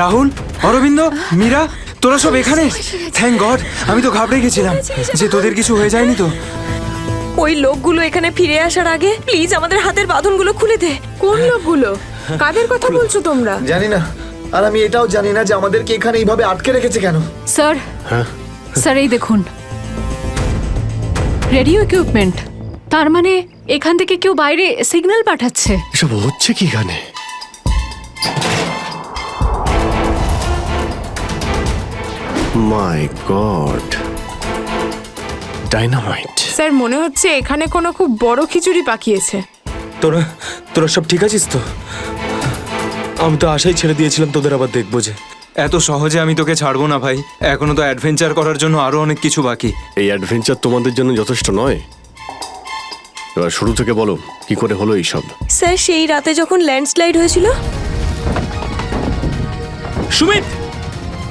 রাহুল, অরবিন্দ, মীরা, তোরা সব এখানে? থ্যাংক গড, আমি তো ঘাবড়ে গেছিলাম যে তোদের কিছু হয়ে যায়নি তো। ওই লোকগুলো এখানে ফিরে আসার আগে প্লিজ আমাদের হাতের বাঁধনগুলো খুলে দে। কোন লোকগুলো? কাদের কথা বলছো তোমরা? জানি না, আর আমি এটাও জানি না যে আমাদেরকে এখানে এইভাবে আটকে রেখেছে কেন। স্যার, স্যার এই দেখুন, রেডিও ইকুইপমেন্ট। তার মানে এখান থেকে কেউ বাইরে সিগন্যাল পাঠাচ্ছে। এসব হচ্ছে কি এখানে? মাই গড, ডাইনামাইট। স্যার মনে হচ্ছে এখানে কোনো খুব বড় খিচুড়ি পাকিয়েছে। তোরা সব ঠিক আছিস তো? আমি তো আশাই ছেড়ে দিয়েছিলাম তোদের আবার দেখবো যে। এত সহজে আমি তোকে ছাড়বো না ভাই, এখনো তো অ্যাডভেঞ্চার করার জন্য আরো অনেক কিছু বাকি। এই অ্যাডভেঞ্চার তোমাদের জন্য যথেষ্ট নয়? এবার শুরু থেকে বলো, কি করে হলো এইসব? স্যার সেই রাতে যখন ল্যান্ডস্লাইড হয়েছিল। সুমিত,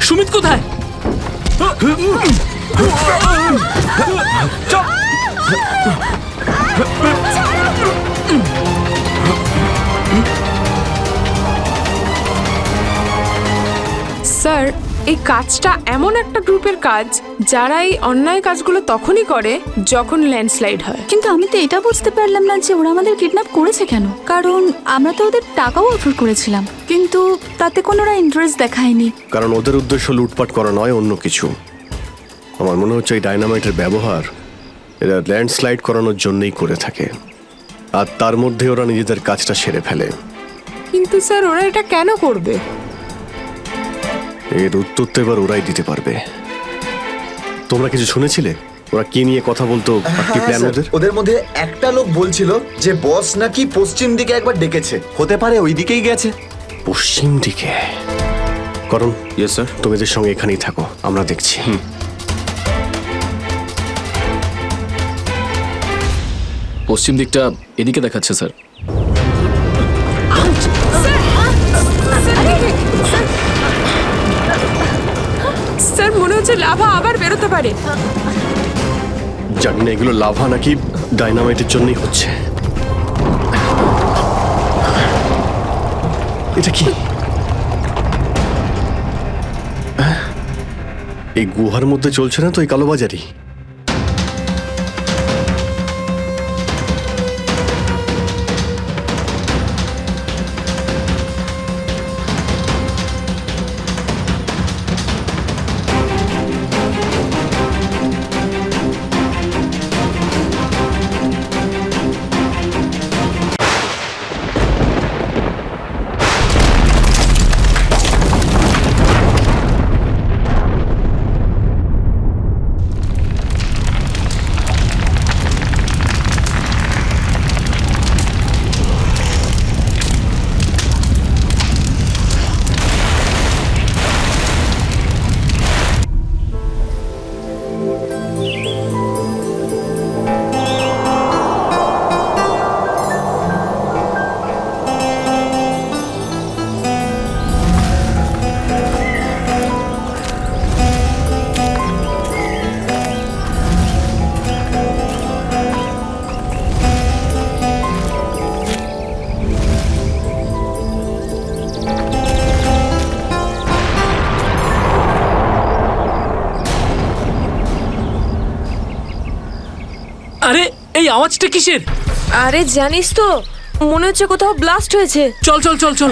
সুমিত কোথায়? স্যার এই কাজটা এমন একটা গ্রুপের কাজ যারা এই অন্যায় কাজগুলো তখনই করে যখন ল্যান্ডস্লাইড হয়। কিন্তু আমি তো এটা বুঝতে পারলাম না যে ওরা আমাদের কিডন্যাপ করেছে কেন, কারণ আমরা তো ওদের টাকাও অফার করেছিলাম, কিন্তু তাতে কোনো ওরা ইন্টারেস্ট দেখায়নি। কারণ ওদের উদ্দেশ্য লুটপাট করা নয়, অন্য কিছু। আমার মনে হচ্ছে এই ডাইনামাইটের ব্যবহার এরা ল্যান্ডস্লাইড করানোর জন্যই করে থাকে, আর তার মধ্যে ওরা নিজেদের কাজটা সেরে ফেলে। কিন্তু স্যার ওরা এটা কেন করবে? এর উত্তর তো এবার ওরাই দিতে পারবে। তোমরা কিছু শুনেছিলে ওরা কি নিয়ে কথা বলতো? আর কি প্ল্যান ওদের? ওদের মধ্যে একটা লোক বলছিল যে বস নাকি পশ্চিম দিকে একবার ডেকেছে, হতে পারে ওই দিকেই গেছে। পশ্চিম দিকে? করণ, ইয়েস স্যার। তুমি এদের সঙ্গে এখানেই থাকো, আমরা দেখছি। পশ্চিম দিকটা এদিকে দেখাচ্ছে স্যার। স্যার মনে হচ্ছে লাভা আবার বেরোতে পারে। জানি না এগুলো লাভা নাকি ডাইনামাইটের জন্যই হচ্ছে। এটা কি? এই গুহার মধ্যে চলছে না তো এই কালোবাজারি? আরে এই আওয়াজটা কিসের? আরে জানিস তো, মনে হচ্ছে কোথাও ব্লাস্ট হয়েছে। চল চল চল চল।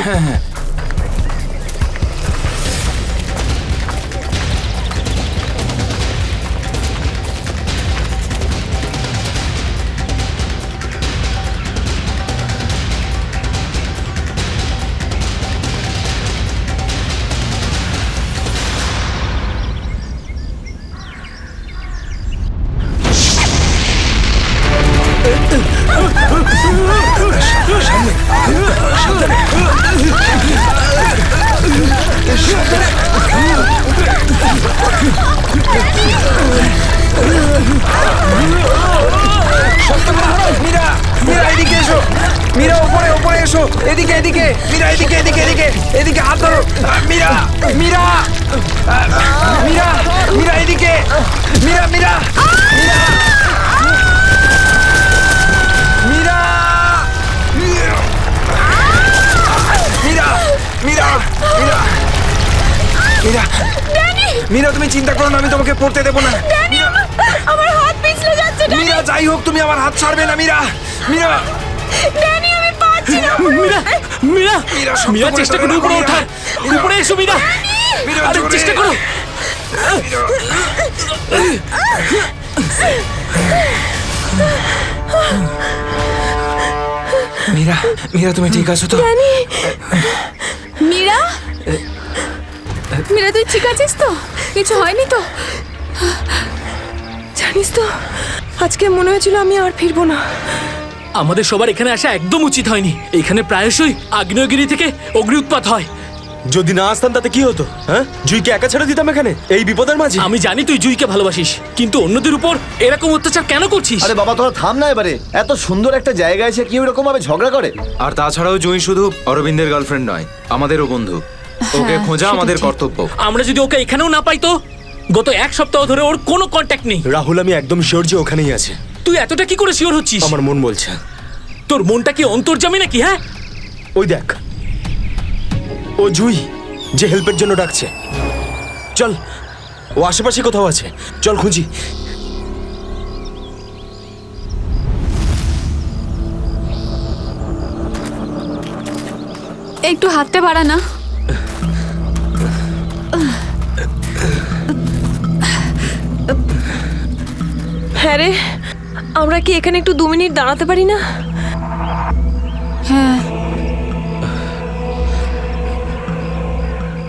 মীরা ওপরে ওপরে এসো, এদিকে এদিকে, মীরা এদিকে এদিকে এদিকে এদিকে হাত ধরো। মীরা মীরা মীরা মীরা এদিকে, মীরা মীরা মীরা মীরা মীরা মীরা মীরা মীরা মীরা তুমি চিন্তা করো না, আমি তোমাকে পড়তে দেবো না। আমার হাত পিছলে যাচ্ছে মীরা যাই হোক তুমি আমার হাত ছাড়বে না। মীরা মীরা ড্যানি, আমি পাচ্ছি না। মীরা মীরা মীরা, শক্ত মীরা করে চেষ্টা ধরে করো রাখো, উপরে মীরা। ওঠার। উপরে এসো মীরা, মীরা, আরে জোরে। চেষ্টা করো। মীরা মীরা তুমি ঠিক আছো তো? মীরা মীরা তুই ঠিক আছিস তো? কিছু হয়নি তো? জানিস তো, আজকে মনে হয়েছিল আমি আর ফিরবো না। আমাদের সবার এখানে আসা একদম উচিত হয়নি। এখানে প্রায়শই আগ্নেয়গিরি থেকে অগ্নি উৎপাত হয়। যদি না আসতাম তাতে কি হতো? হ্যাঁ, জুইকে একা ছেড়ে দিতাম এখানে এই বিপদের মাঝে? আমি জানি তুই জুইকে ভালোবাসিস, কিন্তু অন্যদের উপর এরকম অত্যাচার কেন করছিস? আরে বাবা তোরা থাম না এবারে। এত সুন্দর একটা জায়গায় এসে কেউ এরকম ভাবে ঝগড়া করে? আর তাছাড়াও জুঁই শুধু অরবিন্দের গার্লফ্রেন্ড নয়, আমাদেরও বন্ধু। ওকে খোঁজা আমাদের কর্তব্য। আমরা যদি ওকে এখানেও না পাই তো? গত এক সপ্তাহ ধরে ওর কোনো কন্ট্যাক্ট নেই। রাহুল, আমি একদম শিওর যে ওখানেই আছে। তুই এতটা কি করে শিওর হচ্ছিস? আমার মন বলছে। তোর মনটা কি অন্তর্যামী নাকি? হ্যাঁ, ওই দেখ, ও জুই যে হেল্পের জন্য ডাকছে। চল, ও আশেপাশে কোথাও আছে, চল খুঁজি। একটু হাতটা বাড়া না। হ্যাঁ রে, আমরা কি এখানে একটু 2 মিনিট দাঁড়াতে পারি না? হ্যাঁ,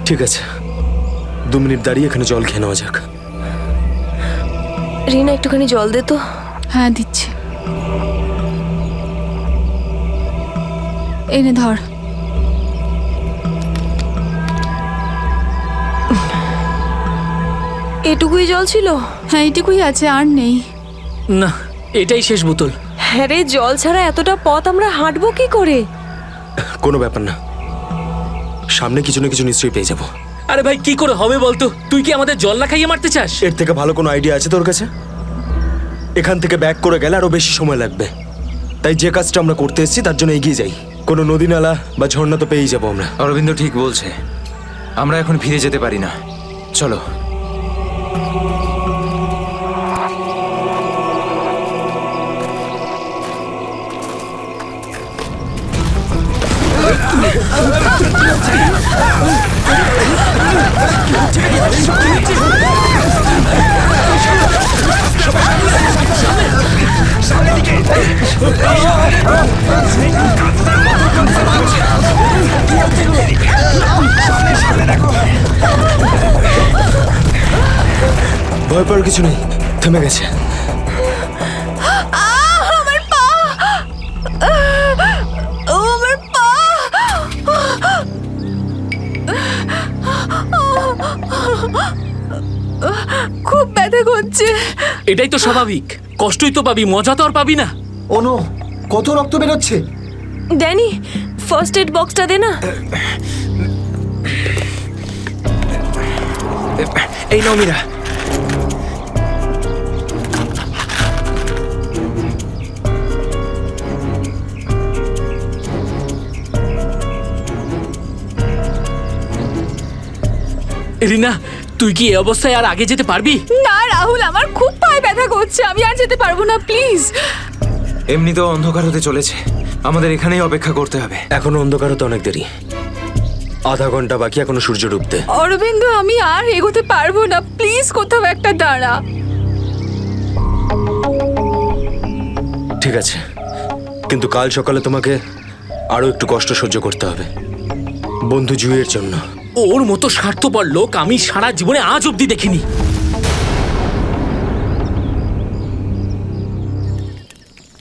ঠিক আছে, 2 মিনিট দাঁড়িয়ে এখানে জল খেয়ে নেওয়া যাক। রিনা, একটুখানি জল দে তো। হ্যাঁ দিচ্ছি। এনে ধর। এটুকুই জল ছিল? হ্যাঁ এইটুকুই আছে, আর নেই। না, এটাই শেষ বোতল। হ্যাঁ রে, জল ছাড়া এতটা পথ আমরা হাঁটবো কি করে? কোনো ব্যাপার না, সামনে কিছু না কিছু নিশ্চয়ই পেয়ে যাবো। আরে ভাই, কি করে হবে বলতো? তুই কি আমাদের জল না খাইয়ে মারতে চাস? এর থেকে ভালো কোনো আইডিয়া আছে তোর কাছে? এখান থেকে ব্যাক করে গেলে আরো বেশি সময় লাগবে। তাই যে কাজটা আমরা করতে এসেছি তার জন্য এগিয়ে যাই। কোনো নদী নালা বা ঝর্ণা তো পেয়েই যাবো আমরা। অরবিন্দ ঠিক বলছে, আমরা এখন ফিরে যেতে পারি না। চলো। ভয় পাওয়ার কিছু নেই, থেমে গেছে। আমার পা, আমার পা। খুব ব্যথা করছে। এটাই তো স্বাভাবিক, কষ্টই তো পাবি, মজা তো আর পাবি না। ও নো, কত রক্ত বেরোচ্ছে। ড্যানি, ফার্স্ট এড বক্সটা দে না। এই নাও মীরা। রিনা, তুই কি এই অবস্থায় আর আগে যেতে পারবি? না রাহুল, আমার খুব পায়ে ব্যথা করছে, আমি আর যেতে পারবো না, প্লিজ। এমনিতেও অন্ধকার হতে চলেছে, আমাদের এখানেই অপেক্ষা করতে হবে। এখনো অন্ধকার হতে অনেক দেরি, আধা ঘন্টা বাকি এখনো সূর্য ডুবতে। অরবিন্দ, আমি আর এগোতে পারবো না, প্লিজ কোথাও একটা দাঁড়া। ঠিক আছে, কিন্তু কাল সকালে তোমাকে আরো একটু কষ্ট সহ্য করতে হবে, বন্ধু জুইয়ের জন্য। ওর মতো স্বার্থপর লোক আমি সারা জীবনে আজ অব্দি দেখিনি।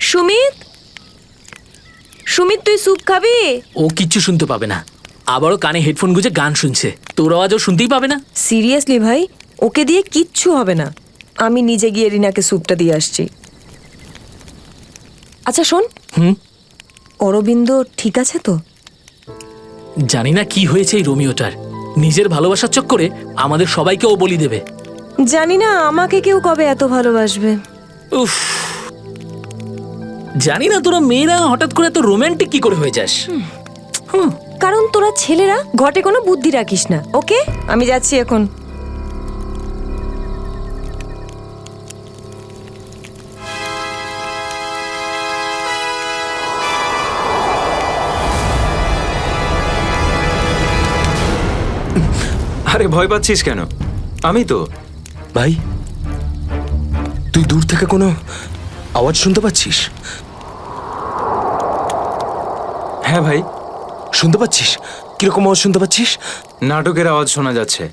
সুমিত, সুমিত তুই স্যুপ খাবি? ও কিচ্ছু শুনতে পাবে না, আবারও কানে হেডফোন গুঁজে গান শুনছে, তোর আওয়াজও শুনতেই পাবে না। সিরিয়াসলি ভাই, ওকে দিয়ে কিচ্ছু হবে না। আমি নিজে গিয়ে রিনাকে স্যুপটা দিয়ে আসছি। আচ্ছা শোন, অরবিন্দ ঠিক আছে তো? জানি না কি হয়েছে এই রোমিওটার, নিজের ভালোবাসার চক্করে আমাদের সবাইকে ও বলি দেবে। জানি না আমাকে কেউ কবে এত ভালোবাসবে। উফ, জানি না তোরা মেয়েরা হঠাৎ করে এত রোমান্টিক কি করে হয়ে যাস। কারণ তোরা ছেলেরা ঘটে কোনো বুদ্ধি রাখিস না। ওকে, আমি যাচ্ছি এখন। আরে ভয় পাচ্ছিস কেন? আমি তো। ভাই, তুই দূর থেকে কোনো আওয়াজ শুনতে পাচ্ছিস? হ্যাঁ ভাই, শুনতে পাচ্ছিস? কিরকম আওয়াজ শুনতে পাচ্ছিস? নাটকের আওয়াজ শোনা যাচ্ছে।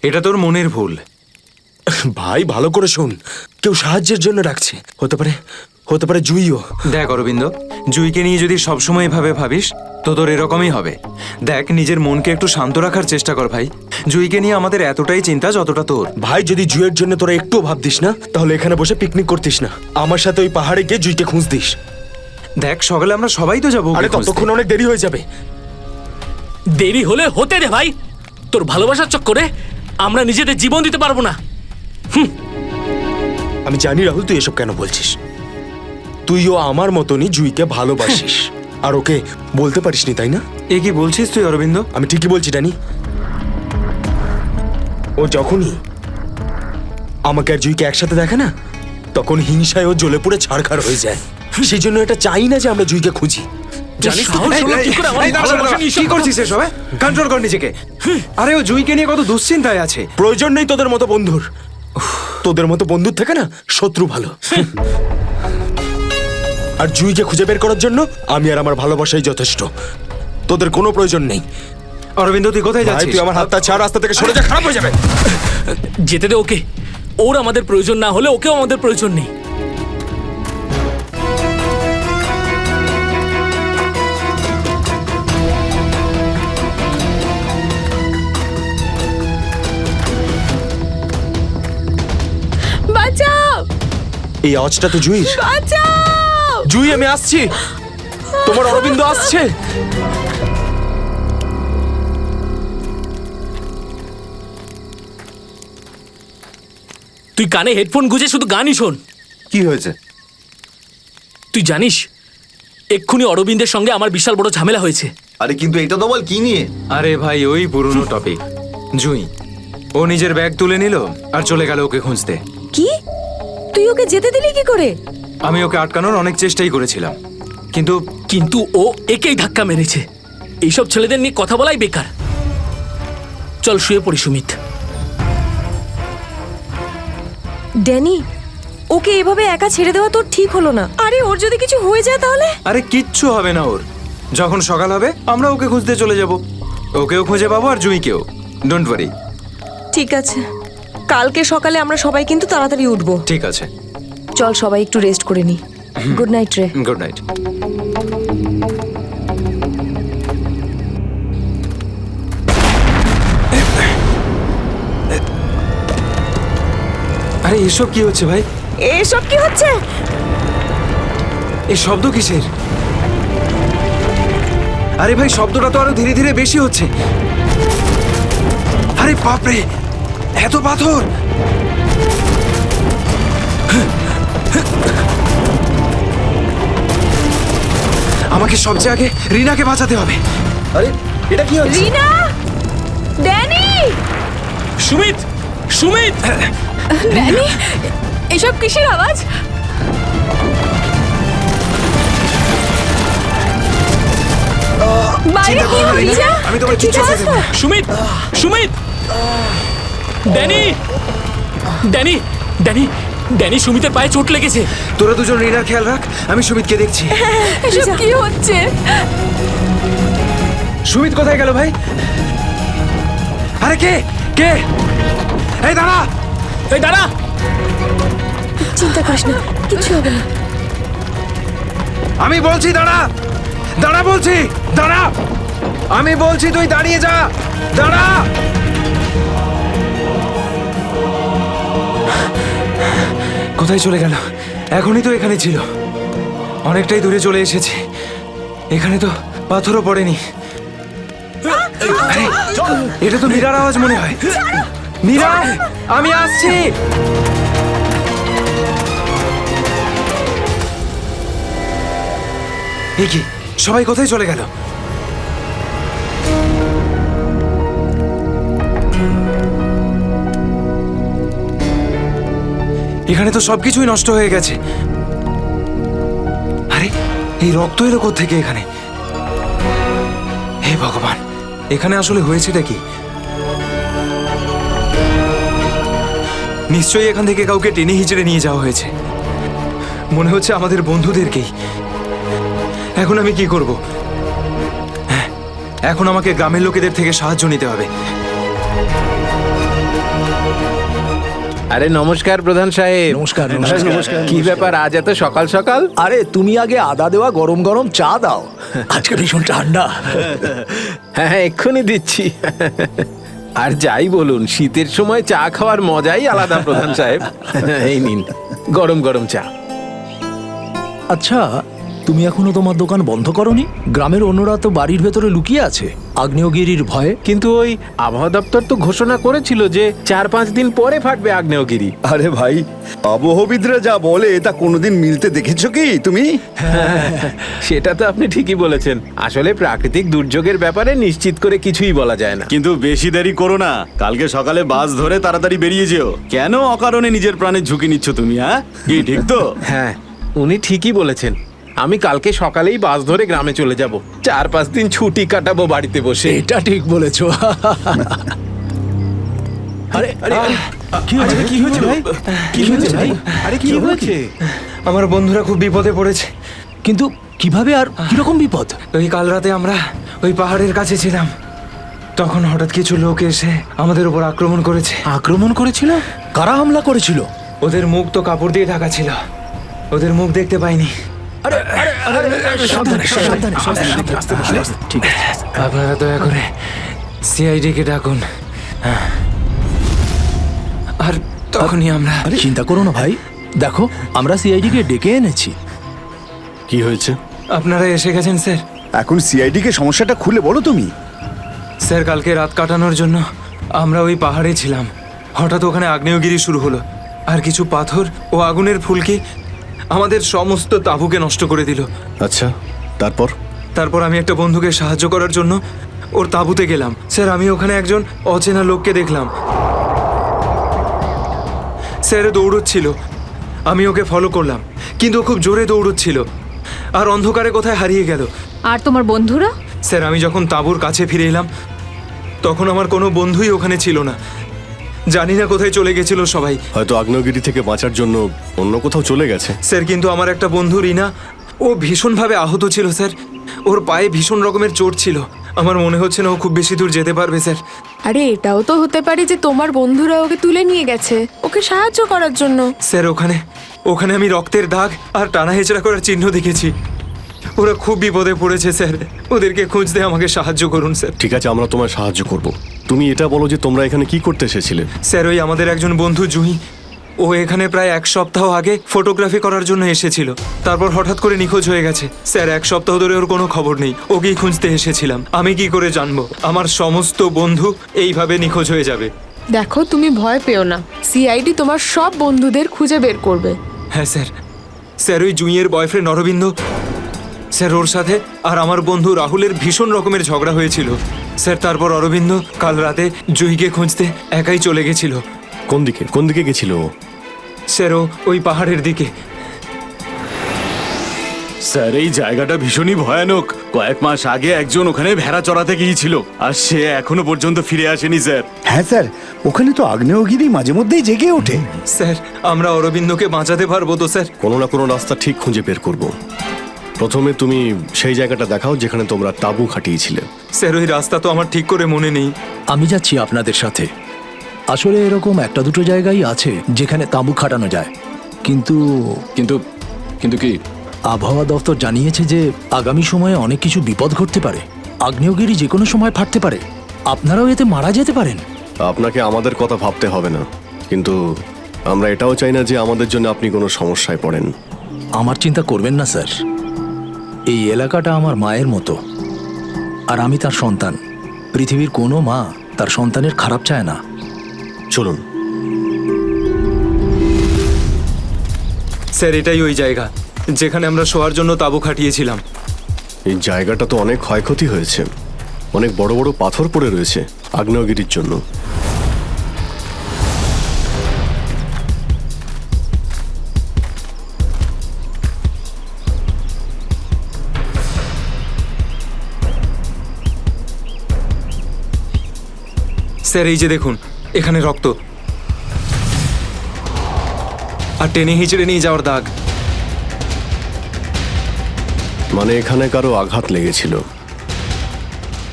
এটা তোর মনের ভুল। ভাই ভালো করে শোন, কেউ সাহায্যের জন্য ডাকছে। হতে পারে জুইও। দেখ অরবিন্দ, জুইকে নিয়ে যদি সবসময় এভাবে ভাবিস তো তোর এরকমই হবে। দেখ, নিজের মনকে একটু শান্ত রাখার চেষ্টা কর ভাই। জুইকে নিয়ে আমাদের এতটাই চিন্তা যতটা তোর। ভাই, যদি জুইয়ের জন্য তোরা একটু ভাবতিস না, তাহলে এখানে বসে পিকনিক করতিস না। আমার সাথে ওই পাহাড়ে গিয়ে জুইকে খুঁজতিস। দেখ, সকালে আমরা সবাই তো যাবো। আরে ততক্ষণ অনেক দেরি হয়ে যাবে। দেরি হলে হতে দে ভাই। তোর ভালোবাসার চক্করে আমরা নিজেদের জীবন দিতে পারবো না। আমি জানি রাহুল, তুই এসব কেন বলছিস। তুইও আমার মতনই জুইকে ভালোবাসিস, আর ওকে বলতে পারিসনি, তাই না? এ কি বলছিস তুই অরবিন্দ? আমি ঠিকই বলছি ড্যানি। ও যখনই আমাকে আর জুইকে একসাথে দেখে না, তখন হিংসায় ও জ্বলে পুড়ে ছাড়খাড় হয়ে যায়। সেই জন্য এটা চাই না যে আমরা জুইকে খুঁজি। জানিস তো এই, হলো এই, কি করে আমার এই, দাঁড়া, দাঁড়া, ভালোবাসা দাঁড়া। নিয়ে কি এসব করছিস এসব? কন্ট্রোল কর নিজেকে। আরে ও জুইকে নিয়ে কত দুশ্চিন্তায় আছে। প্রয়োজন নেই তোদের মতো বন্ধুর। তোদের মতো বন্ধুর থেকে না শত্রু ভালো। আর জুইকে খুঁজে বের করার জন্য আমি আর আমার ভালোবাসাই যথেষ্ট। তোদের কোনো প্রয়োজন নেই। অরবিন্দ, তুই কোথায় ভাই, যাচ্ছিস? তুই আমার হাতটা ছাড়, রাস্তা থেকে সরে যা, খারাপ হয়ে যাবে। যেতে দে ওকে। ওর আমাদের প্রয়োজন না হলে ওকেও আমাদের প্রয়োজন নেই। বাঁচাও, এই আওয়াজটা তো জুই। বাঁচাও। জুই, আমি আসছি। তোমার অরবিন্দ আসছে। তুই কানে হেডফোন গুঁজে শুধু গানই শোন। কি হয়েছে? তুই জানিস এক্ষুনি অরবিন্দের সঙ্গে আমার বিশাল বড় ঝামেলা হয়েছে। আরে কিন্তু এটা তো বল, কি নিয়ে? আরে ভাই, ওই পুরনো টপিক। জুই, ও নিজের ব্যাগ তুলে নিল আর চলে গেল ওকে খুঁজতে। কি? তুই ওকে যেতে দিলি কি করে? আমি ওকে আটকানোর অনেক চেষ্টাই করেছিলাম, কিন্তু কিন্তু ও একেই ধাক্কা মেরেছে। এইসব ছেলেদের নিয়ে কথা বলাই বেকার। চল শুয়ে পড়ি সুমিত। ড্যানি, ওকে এভাবে একা ছেড়ে দেওয়া তোর ঠিক হলো না। আরে ওর যদি কিছু হয়ে যায় তাহলে? আরে কিচ্ছু হবে না ওর। যখন সকাল হবে আমরা ওকে খুঁজতে চলে যাব। ওকেও খুঁজে পাবো আর জুইকেও। Don't worry. ঠিক আছে, কালকে সকালে আমরা সবাই কিন্তু তাড়াতাড়ি উঠবো। ঠিক আছে, চল সবাই একটু রেস্ট করে নি। গুড নাইট রে। Good night. আরে এসব কি হচ্ছে ভাই? এসব কি হচ্ছে? এই শব্দ কিসের? আরে ভাই, শব্দটা তো আরো ধীরে ধীরে বেশি হচ্ছে। আরে বাপরে, এত পাথর! আমাকে সবচেয়ে আগে রিনাকে বাঁচাতে হবে। আরে এটা কি হচ্ছে? রিনা, ড্যানি, সুমিত, সুমিত! ড্যানি, এসব কিসের আওয়াজ? বাইরে চিন্তা কি করো না, রিনা। হচ্ছে? আমি তোমায় কিচ্ছু হতে দেব না। Sumit, Sumit! Danny, Danny, Danny, Danny, সুমিতের পায়ে চোট লেগেছে। তোরা দুজন রিনার খেয়াল রাখ, আমি সুমিতকে দেখছি। এসব কি হচ্ছে? সুমিত কোথায় গেল ভাই? আরে কে কে? এই দাঁড়া! এই দাঁড়া! চিন্তা করিস না, কিছু হবে না। আমি বলছি দাঁড়া! দাঁড়া বলছি! দাঁড়া! আমি বলছি তুই দাঁড়িয়ে যা! দাঁড়া! কোথায় চলে গেল? এখনই তো এখানে ছিল। অনেকটাই দূরে চলে এসেছি। এখানে তো পাথরও পড়েনি। আরে, এটা তো মীরার আওয়াজ মনে হয়। মীরা, আমি আসছি। এ কি, সবাই কোথায় চলে গেল? এখানে তো সবকিছুই নষ্ট হয়ে গেছে। আরে এই রক্ত এলো কোত্থেকে এখানে? হে ভগবান, এখানে আসলে হয়েছেটা কি? নিশ্চয়ই এখান থেকে কাউকে টেনে হিচড়ে নিয়ে যাওয়া হয়েছে। মনে হচ্ছে আমাদের বন্ধুদেরকেই। এখন আমি কি করব? হ্যাঁ, এখন আমাকে গ্রামের লোকেদের থেকে সাহায্য নিতে হবে। আরে নমস্কার প্রধান সাহেব। নমস্কার নমস্কার। কি ব্যাপার আজ এত সকাল সকাল? আরে তুমি আগে আদা দেওয়া গরম গরম চা দাও, আজকে ভীষণ ঠান্ডা। হ্যাঁ এক্ষুনি দিচ্ছি। আর যাই বলুন, শীতের সময় চা খাওয়ার মজাই আলাদা প্রধান সাহেব। এই নিন গরম গরম চা। আচ্ছা, তুমি এখনো তোমার দোকান বন্ধ করনি? গ্রামের অন্যরা তো বাড়ির ভেতরে লুকিয়ে আছে আগ্নেয়গিরির ভয়ে। কিন্তু ওই আবহাওয়া দপ্তর তো ঘোষণা করেছিল যে 4-5 দিন পরে ফাটবে আগ্নেয়গিরি। আরে ভাই, আবহবিদরা যা বলে তা কোনোদিন মিলতে দেখেছো কি তুমি? সেটা তো আপনি ঠিকই বলেছেন। আসলে প্রাকৃতিক দুর্যোগের ব্যাপারে নিশ্চিত করে কিছুই বলা যায় না। কিন্তু বেশি দেরি করো না, কালকে সকালে বাস ধরে তাড়াতাড়ি বেরিয়ে যেও। কেন অকারণে নিজের প্রাণের ঝুঁকি নিচ্ছ তুমি? হ্যাঁ, কি ঠিক তো? হ্যাঁ, উনি ঠিকই বলেছেন। আমি কালকে সকালেই বাস ধরে গ্রামে চলে যাব। 4-5 দিন ছুটি কাটাবো বাড়িতে বসে। এটা ঠিক বলেছো। আরে আরে কি হয়েছে? কি হয়েছে ভাই? কি হয়েছে ভাই? আরে কি হয়েছে? আমার বন্ধুরা খুব বিপদে পড়েছে। কিন্তু কিভাবে আর কিরকম বিপদ? ওই কাল রাতে আমরা ওই পাহাড়ের কাছে ছিলাম, তখন হঠাৎ কিছু লোক এসে আমাদের উপর আক্রমণ করেছে। আক্রমণ করেছিল? কারা হামলা করেছিল? ওদের মুখ তো কাপড় দিয়ে ঢাকা ছিল, ওদের মুখ দেখতে পাইনি। আরে আরে আরে সাবধানে সাবধানে সাবধানে। ঠিক আছে, আপনারা দয়া করে সিআইডি কে ডাকুন। আর তখনই আমরা চিন্তা করো না ভাই, দেখো আমরা সিআইডি কে ডেকে এনেছি। কি হয়েছে? আপনারা এসে গেছেন স্যার। এখন সিআইডি কে সমস্যাটা খুলে বলো তুমি। স্যার, কালকে রাত কাটানোর জন্য আমরা ওই পাহাড়ে ছিলাম। হঠাৎ ওখানে আগ্নেয়গিরি শুরু হলো, আর কিছু পাথর ও আগুনের ফুলকি আমাদের সমস্ত তাঁবুকে নষ্ট করে দিল। আচ্ছা, তারপর? তারপর আমি একটা বন্ধুকে সাহায্য করার জন্য ওর তাঁবুতে গেলাম। স্যার, আমি ওখানে একজন অচেনা লোককে দেখলাম। স্যার দৌড়চ্ছিল, আমি ওকে ফলো করলাম, কিন্তু ও খুব জোরে দৌড়চ্ছিল আর অন্ধকারে কোথায় হারিয়ে গেল। আর তোমার বন্ধুরা? স্যার, আমি যখন তাঁবুর কাছে ফিরে এলাম তখন আমার কোনো বন্ধুই ওখানে ছিল না। জানি না কোথায় চলে গেছিল সবাই। হয়তো আগ্নেয়গিরি থেকে বাঁচার জন্য অন্য কোথাও চলে গেছে। স্যার, কিন্তু আমার একটা বন্ধু রিনা, ও ভীষণভাবে আহত ছিল স্যার। ওর পায়ে ভীষণ রকমের চোট ছিল। আমার মনে হচ্ছে না ও খুব বেশি দূর যেতে পারবে স্যার। আরে এটাও তো হতে পারে যে তোমার বন্ধুরা ওকে তুলে নিয়ে গেছে ওকে সাহায্য করার জন্য। স্যার, ওখানে আমি রক্তের দাগ আর টানা হেঁচড়া করার চিহ্ন দেখেছি। ওরা খুব বিপদে পড়েছে স্যার, ওদেরকে খুঁজতে আমাকে সাহায্য করুন স্যার। ঠিক আছে, আমরা তোমায় সাহায্য করব। তুমি এটা বলো যে তোমরা এখানে কি করতে এসেছিলে? স্যার, ওই আমাদের একজন বন্ধু জুহি, ও এখানে প্রায় 1 সপ্তাহ আগে ফটোগ্রাফি করার জন্য এসেছিল। তারপর হঠাৎ করে নিখোঁজ হয়ে গেছে স্যার। 1 সপ্তাহ ধরে ওর কোনো খবর নেই। ওকেই খুঁজতে এসেছিলাম। আমি কি করে জানবো আমার সমস্ত বন্ধু এইভাবে নিখোঁজ হয়ে যাবে? দেখো, তুমি ভয় পেও না, সিআইডি তোমার সব বন্ধুদের খুঁজে বের করবে। হ্যাঁ স্যার। স্যার, ওই জুঁইয়ের বয়ফ্রেন্ড অরবিন্দ, স্যার ওর সাথে আর আমার বন্ধু রাহুলের ভীষণ রকমের ঝগড়া হয়েছিল স্যার। তারপর অরবিন্দ কাল রাতে জুহিকে খুঁজতে একাই চলে গেছিল। কোন দিকে গেছিল ও? স্যার, ও ওই পাহাড়ের দিকে। স্যার, এই জায়গাটা ভীষণই ভয়ানক। কয়েক মাস আগে একজন ওখানে ভেড়া চড়াতে গিয়েছিল, আর সে এখনো পর্যন্ত ফিরে আসেনি স্যার। হ্যাঁ স্যার, ওখানে তো আগ্নেয়গিরি মাঝে মধ্যেই জেগে ওঠে। স্যার, আমরা অরবিন্দকে বাঁচাতে পারবো তো স্যার? কোনো না কোনো রাস্তা ঠিক খুঁজে বের করব। প্রথমে তুমি সেই জায়গাটা দেখাও যেখানে তোমরা তাঁবু খাটিয়েছিলে। স্যার, ওই রাস্তা তো আমার ঠিক করে মনে নেই। আমি যাচ্ছি আপনাদের সাথে। আসলে এরকম একটা দুটো জায়গায় আছে যেখানে তাঁবু খাটানো যায়, কিন্তু কিন্তু কিন্তু কি? আবহাওয়া দপ্তর জানিয়েছে যে আগামী সময়ে অনেক কিছু বিপদ ঘটতে পারে। আগ্নেয়গিরি যে কোনো সময় ফাটতে পারে, আপনারাও এতে মারা যেতে পারেন। আপনাকে আমাদের কথা ভাবতে হবে না, কিন্তু আমরা এটাও চাই না যে আমাদের জন্য আপনি কোনো সমস্যায় পড়েন। আমার চিন্তা করবেন না স্যার, এই এলাকাটা আমার মায়ের মতো, আর আমি তার সন্তান। পৃথিবীর কোনো মা তার সন্তানের খারাপ চায় না। চলুন। স্যার, এটাই ওই জায়গা যেখানে আমরা শোয়ার জন্য তাঁবু খাটিয়েছিলাম। এই জায়গাটা তো অনেক ক্ষয়ক্ষতি হয়েছে, অনেক বড় বড় পাথর পড়ে রয়েছে আগ্নেয়গিরির জন্য। স্যার এই যে দেখুন, এখানে রক্ত আর টেনে হিচড়ে নিয়ে যাওয়ার দাগ। মানে এখানে কারো আঘাত লেগেছিল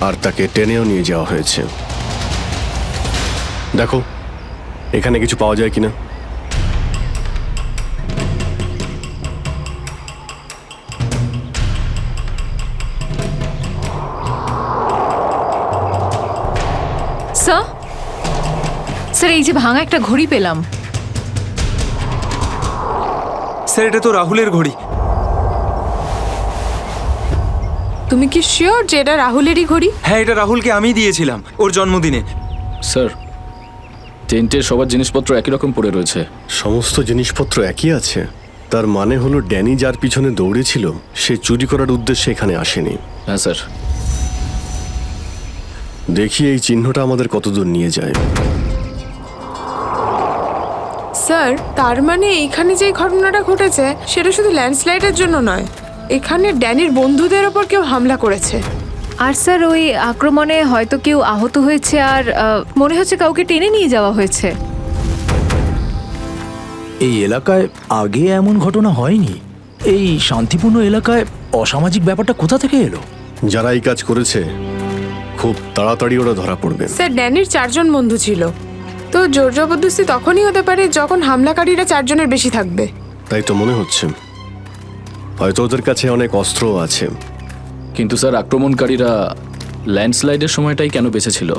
আর তাকে টেনেও নিয়ে যাওয়া হয়েছে। দেখো এখানে কিছু পাওয়া যায় কিনা। স্যার স্যার এই যে ভাঙা একটা ঘড়ি পেলাম। স্যার এটা তো রাহুলের ঘড়ি। তুমি কি শিওর যে এটা রাহুলেরই ঘড়ি? হ্যাঁ, এটা রাহুলকে আমি দিয়েছিলাম ওর জন্মদিনে। স্যার টেন্টের সবার জিনিসপত্র একই রকম পড়ে রয়েছে। সমস্ত জিনিসপত্র একই আছে, তার মানে হলো ড্যানি যার পিছনে দৌড়েছিল সে চুরি করার উদ্দেশ্যে এখানে আসেনি। হ্যাঁ স্যার। দেখি এই চিহ্নটা আমাদের কতদূর নিয়ে যায়। স্যার তার মানে এইখানে যে ঘটনাটা ঘটেছে সেটা শুধু ল্যান্ডস্লাইডের জন্য নয়, এখানে ড্যানির বন্ধুদের ওপর কেউ হামলা করেছে। আর স্যার ওই আক্রমণে হয়তো কেউ আহত হয়েছে আর মনে হচ্ছে কাউকে টেনে নিয়ে যাওয়া হয়েছে। এই এলাকায় আগে এমন ঘটনা হয়নি। এই শান্তিপূর্ণ এলাকায় অসামাজিক ব্যাপারটা কোথা থেকে এলো? যারা এই কাজ করেছে খুব তাড়াতাড়ি ওরা ধরা পড়বে। স্যার ড্যানির 4 জন বন্ধু ছিল, তো জোর জবরদস্তি তখনই হতে পারে যখন হামলাকারীরা 4 জনের বেশি থাকবে। তাই তো মনে হচ্ছে, হয়তো ওদের কাছে অনেক অস্ত্র আছে। কিন্তু স্যার আক্রমণকারীরা ল্যান্ডস্লাইডের সময়টাই কেন বেঁচেছিল?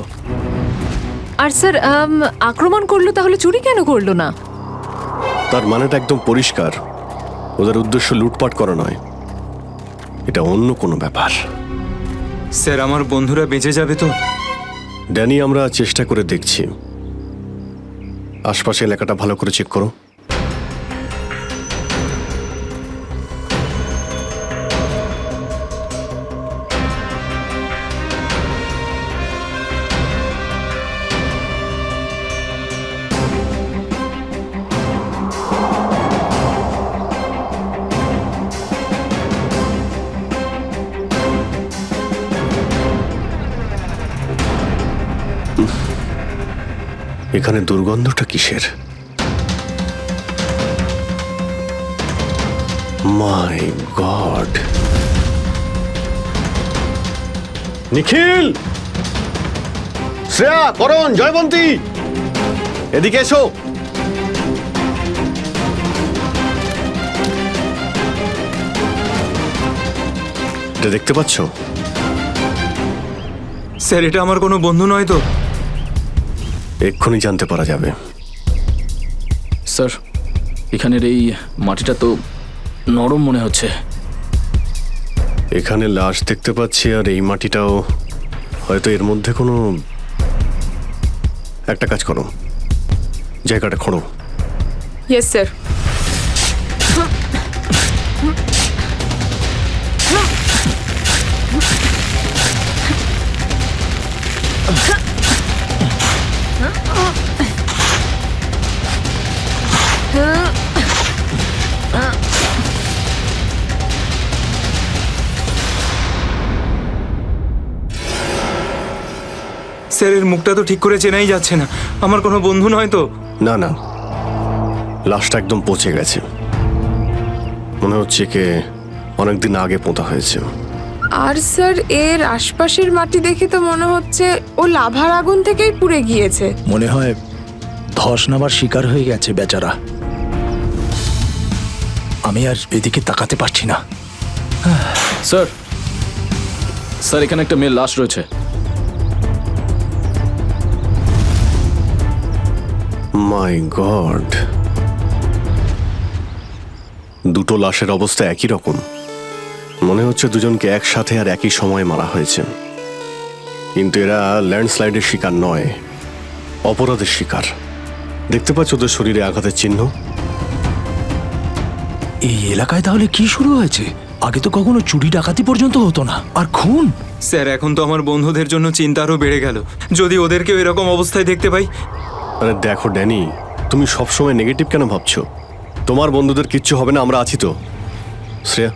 আর স্যার আক্রমণ করলো তাহলে চুরি কেন করলো না? তার মানেটা একদম পরিষ্কার, ওদের উদ্দেশ্য লুটপাট করা নয়, এটা অন্য কোনো ব্যাপার। স্যার আমার বন্ধুরা বেঁচে যাবে তো? ড্যানি আমরা চেষ্টা করে দেখছি। আশপাশে এলাকাটা ভালো করে চেক করো। এখানে দুর্গন্ধটা কিসের? মাই গড! নিখিল, শ্রেয়া, করণ, জয়বন্তী, এদিকে এসো। এটা দেখতে পাচ্ছ? স্যার এটা আমার কোনো বন্ধু নয় তো? এক্ষুনি জানতে পারা যাবে। স্যার এখানের এই মাটিটা তো নরম মনে হচ্ছে। এখানে লাশ দেখতে পাচ্ছি আর এই মাটিটাও, হয়তো এর মধ্যে কোনো একটা কাজ করো, জায়গাটা খোঁড়ো। Yes sir. স্যার এর মুখটা তো ঠিক করে চেনাই যাচ্ছে না, আমার কোনো বন্ধু নয় তো? না না, লাশটা একদম পচে গেছে, মনে হচ্ছে কে অনেকদিন আগে পোঁতা হয়েছে। আর স্যার এর আশপাশের মাটি দেখে তো মনে হচ্ছে ও লাভার আগুন থেকেই পুড়ে গিয়েছে। মনে হয় ধস নামার শিকার হয়ে গেছে বেচারা। আমি আর এদিকে তাকাতে পারছি না। স্যার স্যার এখানে একটা মেয়ের লাশ রয়েছে। মাই গড! দুটো লাশের অবস্থা একই রকম, মনে হচ্ছে দুজনকে একসাথে আর একই সময়ে মারা হয়েছে। কিন্তু এরা ল্যান্ডস্লাইডের শিকার নয়, অপরাধের শিকার। দেখতে পাচ্ছ ওদের শরীরে আঘাতের চিহ্ন? এই এলাকায় তাহলে কি শুরু হয়েছে? আগে তো কখনো চুরি ডাকাতি পর্যন্ত হতো না, আর খুন! স্যার এখন তো আমার বন্ধুদের জন্য চিন্তা আরও বেড়ে গেল, যদি ওদেরকেও এরকম অবস্থায় দেখতে পাই। আরে দেখো ড্যানি, তুমি সবসময় নেগেটিভ কেন ভাবছো? তোমার বন্ধুদের কিচ্ছু হবে না, আমরা আছি তো। শ্রেয়া,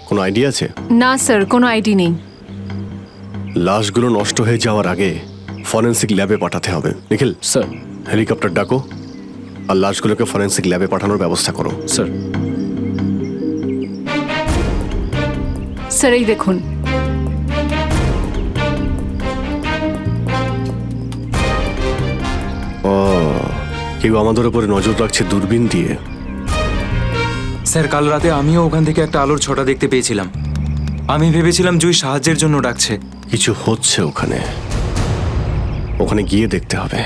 কোনো আইডিয়া আছে? না স্যার, কোনো আইডিয়া নেই। লাশগুলো নষ্ট হয়ে যাওয়ার আগে ফরেন্সিক ল্যাবে পাঠাতে হবে। নিখিল স্যার। হেলিকপ্টার ডাকো আর লাশগুলোকে ফরেন্সিক ল্যাবে পাঠানোর ব্যবস্থা করো। স্যার। স্যার এই দেখুন, ও, কেউ আমাদের উপরে নজর রাখছে দূরবীন দিয়ে। স্যার কাল রাতে আমিও ওখান থেকে একটা আলোর ছটা দেখতে পেয়েছিলাম। আমি ভেবেছিলাম জুই সাহায্যের জন্য ডাকছে। কিছু হচ্ছে ওখানে, ওখানে গিয়ে দেখতে হবে।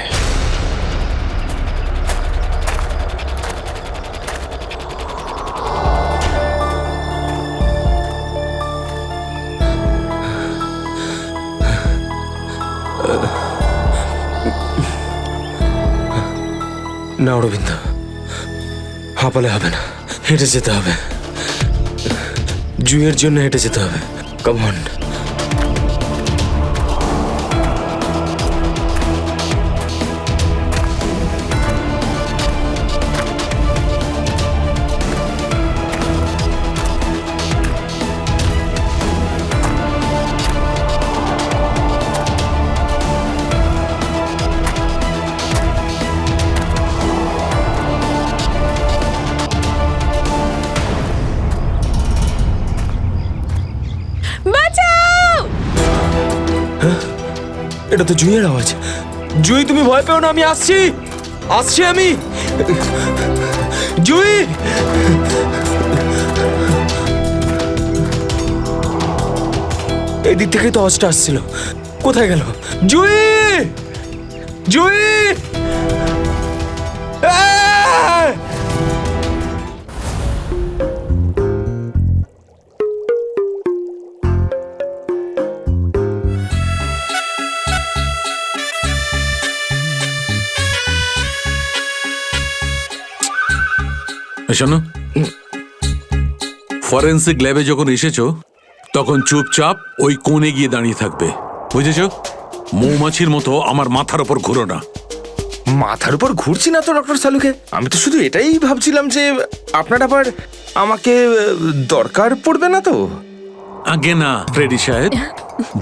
না অরবিন্দ, হাঁপালে হবে না, হেঁটে যেতে হবে। জুইয়ের জন্য হেঁটে যেতে হবে। Come on. এটা তো জুইয়ের আওয়াজ। জুই তুমি ভয় পেও না, আমি আসছি, আসছি আমি। জুই, এই দিক থেকেই তো আওয়াজটা আসছিল। কোথায় গেল জুই? জুই, শোনো, ফরেন্সিক ল্যাবে যখন এসেছো তখন চুপচাপ ওই কোণে গিয়ে দাঁড়িয়ে থাকবে, বুঝেছো? মৌমাছির মতো আমার মাথার ওপর ঘুরো না। মাথার উপর ঘুরছি না তো ডক্টর সালুকে। আমি তো শুধু এটাই ভাবছিলাম যে আপনার আবার আমাকে দরকার পড়বে না তো। আগে না ফ্রেডি সাহেব,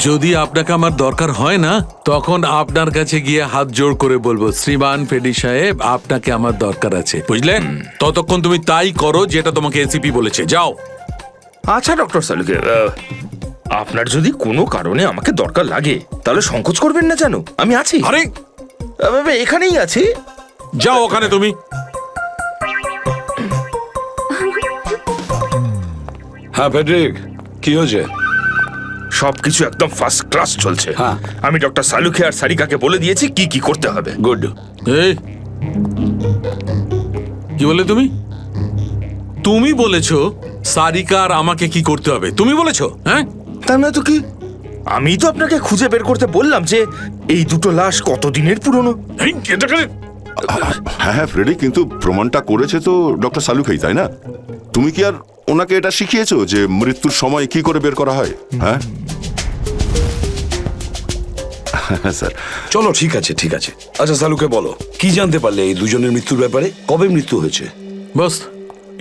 যদি আপনাকে আমার দরকার হয় না তখন আপনার কাছে গিয়ে হাত জোড় করে বলবো, শ্রীমান ফ্রেডি সাহেব আপনাকে আমার দরকার আছে, বুঝলে? ততক্ষণ তুমি তাই করো যেটা তোমাকে এসিপি বলেছে, যাও। আচ্ছা ডক্টর সালুকে, আপনার যদি কোনো কারণে আমাকে দরকার লাগে তাহলে সংকোচ করবেন না, জানো আমি আছি। আরে এখানেই আছি, যাও ওখানে তুমি। হ্যাঁ ফেডরিক, কি হয়েছে? সবকিছু একদম ফার্স্ট ক্লাস চলছে। হ্যাঁ। আমি ডক্টর সালুকে আর সারিকাকে বলে দিয়েছি কি কি করতে হবে। গুড। এই কি বলে তুমি? তুমি বলেছো সারিকা আর আমাকে কি করতে হবে? তুমি বলেছো? হ্যাঁ, তা না তো কি? আমি তো আপনাকে খুঁজে বের করতে বললাম যে এই দুটো লাশ কতদিনের পুরনো। হ্যাঁ হ্যাঁ ফ্রেডি, কিন্তু প্রমাণটা করেছে তো ডক্টর সালুকেই, তাই না? তুমি কি আর ওনাকে এটা শিখিয়েছো যে মৃত্যুর সময় কি করে বের করা হয়? হ্যাঁ স্যার। চলো ঠিক আছে, ঠিক আছে। আচ্ছা সালুকে বলো, কি জানতে পারলে এই দুজনের মৃত্যুর ব্যাপারে? কবে মৃত্যু হয়েছে? বস,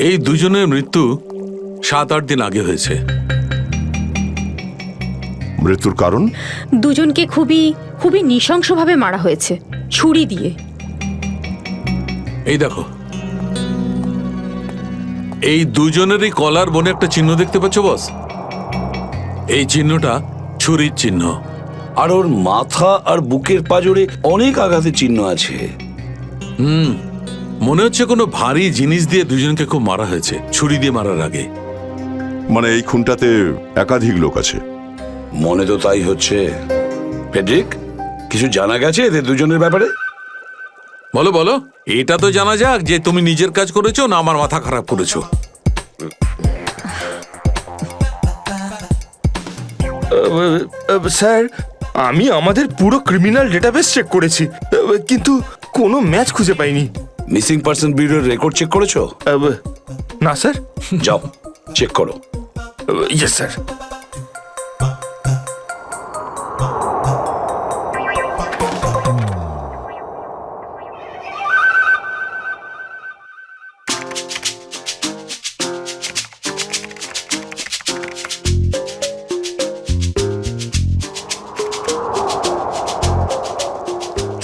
এই দুজনের মৃত্যু 7-8 দিন আগে হয়েছে। মৃত্যুর কারণ? দুজনকে খুবই খুবই নৃশংসভাবে মারা হয়েছে, ছুরি দিয়ে। এই দেখো, এই দুজনেরই কলার বনে একটা চিহ্ন দেখতে পাচ্ছ বস? এই চিহ্নটা ছুরির চিহ্ন। আর ওর মাথা আর বুকের পাঁজরে অনেক আঘাতের চিহ্ন আছে। মনে হচ্ছে কোনো ভারী জিনিস দিয়ে দুজনকে খুব মারা হয়েছে, ছুরি দিয়ে মারার আগে। মানে এই খুনটাতে একাধিক লোক আছে? মনে তো তাই হচ্ছে। ফেডরিক, কিছু জানা গেছে এদের দুজনের ব্যাপারে? বলো বলো, এটা তো জানা যাক যে তুমি নিজের কাজ করেছো না আমার মাথা খারাপ করেছো। স্যার, আমি আমাদের পুরো ক্রিমিনাল ডেটাবেস চেক করেছি, কিন্তু কোনো ম্যাচ খুঁজে পাইনি। মিসিং পারসন ব্যুরোর রেকর্ড চেক করেছো? না স্যার। যাও চেক করো। Yes sir.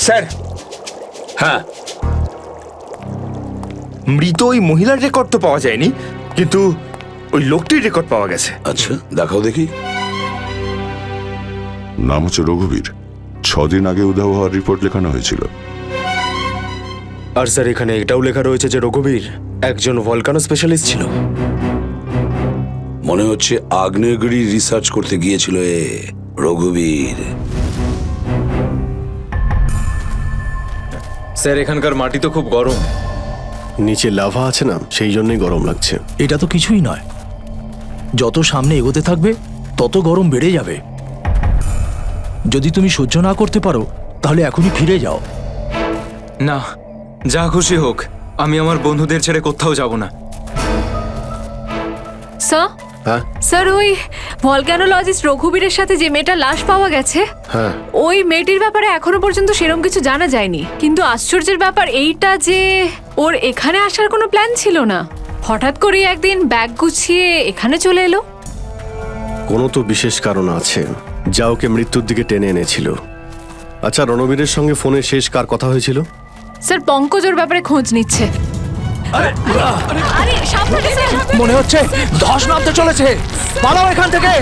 স্যার, হ্যাঁ, মৃত ওই মহিলার রেকর্ড তো পাওয়া যায়নি, কিন্তু ওই লোকটির রেকর্ড পাওয়া গেছে। আচ্ছা দেখাও দেখি। নাম হচ্ছে রঘুবীর। 6 দিন আগে উধাও হওয়ার রিপোর্ট লেখানো হয়েছিল। আর স্যার এখানে এটাও লেখা রয়েছে যে রঘুবীর একজন ভলকানো স্পেশালিস্ট ছিল। মনে হচ্ছে আগ্নেয়গিরি রিসার্চ করতে গিয়েছিল রঘুবীর। স্যার এখানকার মাটি তো খুব গরম। নিচে লাভা আছে না, সেই জন্যই গরম লাগছে। এটা তো কিছুই নয়, যত সামনে এগোতে থাকবে তত গরম বেড়ে যাবে। যদি তুমি সহ্য না করতে পারো তাহলে এখনই ফিরে যাও। না, যা খুশি হোক, আমি আমার বন্ধুদের ছেড়ে কোথাও যাব না। স্যার, হ্যাঁ স্যার ওই ভলকানোলজিস্ট রঘুবীরের সাথে যে মেয়েটার লাশ পাওয়া গেছে, হ্যাঁ, ওই মেয়েটির ব্যাপারে এখনো পর্যন্ত সেরকম কিছু জানা যায়নি। কিন্তু আশ্চর্যের ব্যাপার এইটা যে ওর এখানে আসার কোনো প্ল্যান ছিল না, হঠাৎ করে একদিন ব্যাগ গুছিয়ে এখানে চলে এলো। কোনো তো বিশেষ কারণ আছে যা ওকে মৃত্যুর দিকে টেনে এনেছিল। আচ্ছা, রণবীরের সঙ্গে ফোনে শেষ কার কথা হয়েছিল? স্যার পঙ্কজ ওর ব্যাপারে খোঁজ নিচ্ছে। আরে সাবধানে স্যার, মনে হচ্ছে ধস নামতে চলেছে, পালাও এখান থেকে।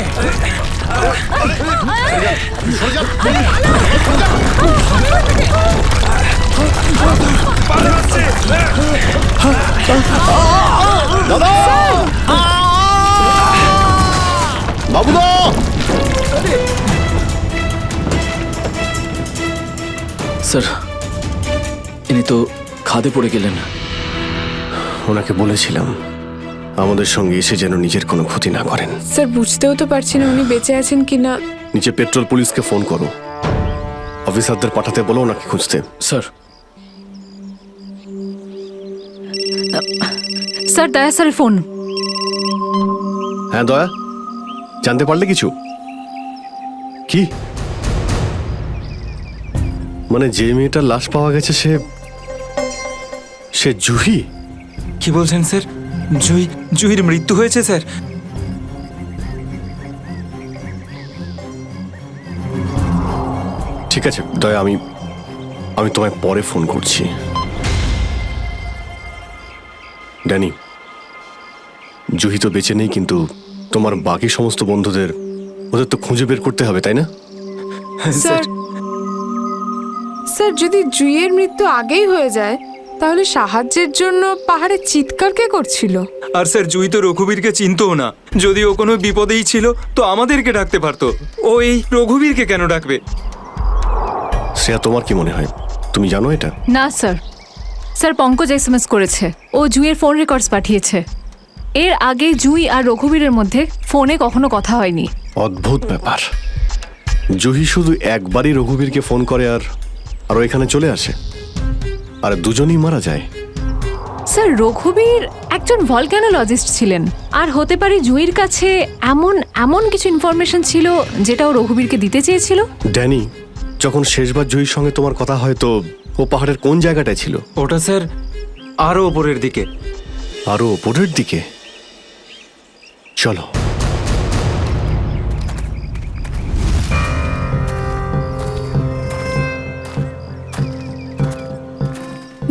বাবুদা, স্যার ইনি তো খাদে পড়ে গেলেন। ওনাকে বলেছিলাম আমাদের সঙ্গে এসে যেন নিজের কোনো ক্ষতি না করেন। স্যার বুঝতেও তো পারছি না উনি বেঁচে আছেন কিনা। নিচে পেট্রোল পুলিশকে ফোন করো, অফিসারদের পাঠাতে বলো ওনাকে খুঁজতে। স্যার, স্যার দয়া স্যারের ফোন। হ্যাঁ দয়া, জানতে পারলে কিছু? কি মানে যে মেয়েটার লাশ পাওয়া গেছে সে জুহি? কি বলছেন স্যার? জুহির মৃত্যু হয়েছে স্যার? ঠিক আছে দয়া, আমি তোমায় পরে ফোন করছি। ড্যানি, জুহি তো বেঁচে নেই, কিন্তু তোমার বাকি সমস্ত বন্ধুদের ওদের তো খুঁজে বের করতে হবে, তাই না? স্যার, স্যার যদি জুইয়ের মৃত্যু আগেই হয়ে যায় তাহলে সাহায্যের জন্য পাহাড়ে চিৎকার কে করছিল? আর স্যার জুই তো রঘুবীরকে চিনতও না। যদি ও কোনো বিপদেই ছিল তো আমাদেরকে ডাকতে পারতো। ও এই রঘুবীরকে কেন ডাকবে? শ্রেয়া, তোমার কি মনে হয়? তুমি জানো এটা? না স্যার, স্যার পঙ্কজ এসএমএস করেছে, ও জুইয়ের ফোন রেকর্ডস পাঠিয়েছে। এর আগে জুই আর রঘুবীরের মধ্যে ফোনে কখনো কথা হয়নি। অদ্ভুত ব্যাপার, জুহি শুধু একবারই রঘুবীরকে ফোন করে আর ও এখানে চলে আসে, আর দুজনেই মারা যায়। স্যার রঘুবীর একজন ভলকানোলজিস্ট ছিলেন, আর হতে পারে জুইয়ের কাছে এমন কিছু ইনফরমেশন ছিল যেটা ও রঘুবীরকে দিতে চেয়েছিল। ড্যানি, যখন শেষবার জুহির সঙ্গে তোমার কথা হয় তো ও পাহাড়ের কোন জায়গাটায় ছিল? ওটা স্যার আরো ওপরের দিকে। আরো ওপরের দিকে? চলো।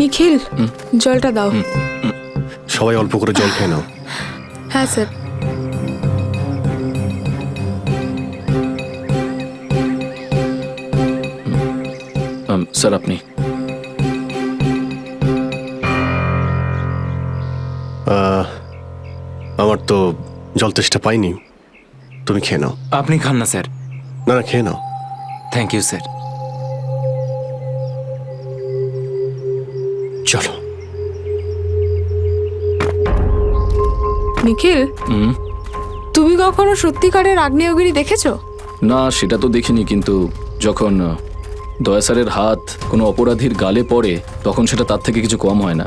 নিখিল, জলটা দাও। সবাই অল্প করে জল খেয়ে নাও। হ্যাঁ স্যার। স্যার আপনি? আমার তো জল তেষ্টা পাইনি, তুমি খেয়ে নাও। আপনি খান না স্যার। না না, খেয়ে নাও। Thank you sir. চলো। নিখিল, তুমি কখনো সত্যিকারের আগ্নেয়গিরি দেখেছো? না, সেটা তো দেখিনি, কিন্তু যখন দয়া স্যারের হাত কোনো অপরাধীর গালে পড়ে তখন সেটা তার থেকে কিছু কম হয় না।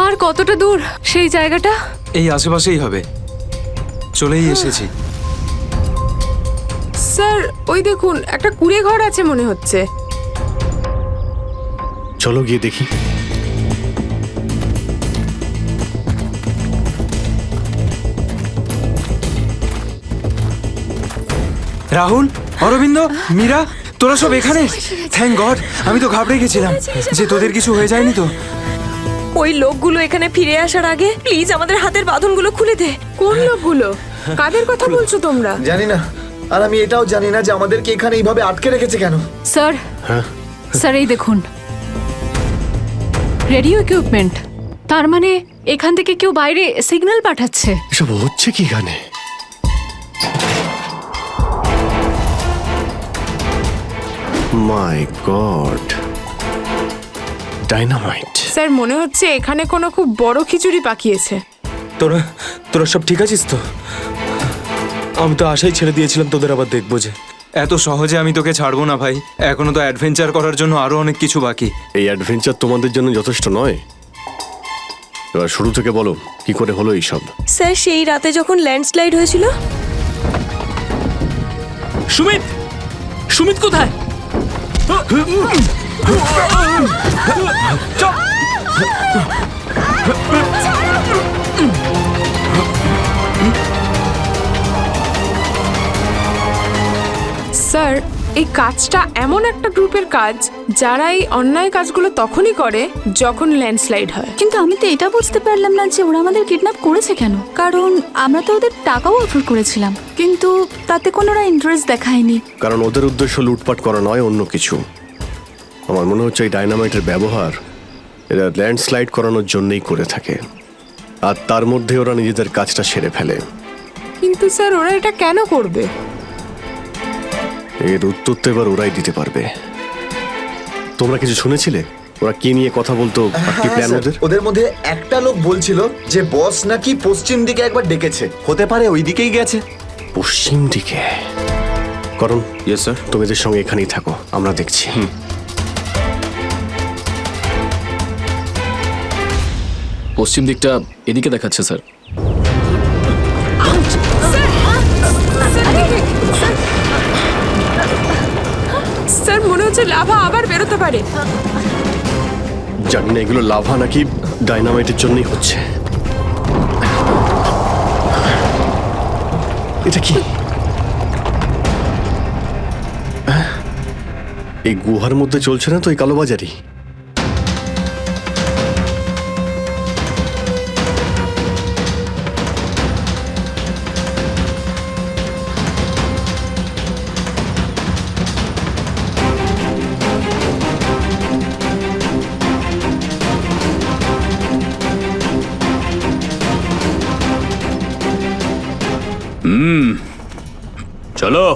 আর কতটা দূর সেই জায়গাটা? এই আশেপাশেই হবে, চলেই এসেছি। স্যার ওই দেখুন, একটা কুঁড়ে ঘর আছে মনে হচ্ছে। চলো গিয়ে দেখি। রাহুল, অরবিন্দ, মীরা, তোরা সব এখানে? থ্যাংক গড, আমি তো ঘাবড়ে গেছিলাম যে তোদের কিছু হয়ে যায়নি তো। ওই লোকগুলো এখানে ফিরে আসার আগে প্লিজ আমাদের হাতের বাঁধনগুলো খুলে দে। কোন লোকগুলো? কাদের কথা বলছো তোমরা? জানি না, আর আমি এটাও জানি না যে আমাদেরকে এখানে এইভাবে আটকে রেখেছে কেন। স্যার, স্যার এই দেখুন, রেডিও ইকুইপমেন্ট। তার মানে এখান থেকে কেউ বাইরে সিগন্যাল পাঠাচ্ছে। এসব হচ্ছে কি এখানে? মাই গড, ডাইনামাইট। স্যার মনে হচ্ছে এখানে কোনো খুব বড় খিচুড়ি পাকিয়েছে। তোরা তোরা সব ঠিক আছিস তো? আমি তো আশাই ছেড়ে দিয়েছিলাম তোদের আবার দেখবো যে। এত সহজে আমি তোকে ছাড়বো না ভাই, এখনো তো অ্যাডভেঞ্চার করার জন্য আরো অনেক কিছু বাকি। এই অ্যাডভেঞ্চার তোমাদের জন্য যথেষ্ট নয়? এবার শুরু থেকে বলো কি করে হলো এইসব। স্যার সেই রাতে যখন ল্যান্ডস্লাইড হয়েছিল। সুমিত, সুমিত কোথায়? স্যার এই কাজটা এমন একটা গ্রুপের কাজ যারা এই অন্যায় কাজগুলো তখনই করে যখন ল্যান্ডস্লাইড হয়। কিন্তু আমি তো এটা বুঝতে পারলাম না যে ওরা আমাদের কিডন্যাপ করেছে কেন। কারণ আমরা তো ওদের টাকাও অফার করেছিলাম, কিন্তু তাতে কোনো ওরা ইন্টারেস্ট দেখায়নি। কারণ ওদের উদ্দেশ্য লুটপাট করা নয়, অন্য কিছু। আমার মনে হচ্ছে এই ডাইনামাইটের ব্যবহার এরা ল্যান্ডস্লাইড করানোর জন্যই করে থাকে, আর তার মধ্যে ওরা নিজেদের কাজটা সেরে ফেলে। কিন্তু স্যার ওরা এটা কেন করবে? এর উত্তর তো এবার ওরাই দিতে পারবে। তোমরা কিছু শুনেছিলে ওরা কি নিয়ে কথা বলতো? কি প্ল্যান ওদের? ওদের মধ্যে একটা লোক বলছিল যে বস নাকি পশ্চিম দিকে একবার ডেকেছে, হতে পারে ওই দিকেই গেছে। পশ্চিম দিকে? করণ, ইয়েস স্যার। তুমি এদের সঙ্গে এখানেই থাকো, আমরা দেখছি। পশ্চিম দিকটা এদিকে দেখাচ্ছে স্যার। স্যার মনে হচ্ছে লাভা আবার বেরোতে পারে। জানি না এগুলো লাভা নাকি ডাইনামাইটের জন্যই হচ্ছে। এটা কি? এই গুহার মধ্যে চলছে না তো এই কালোবাজারি? চলো,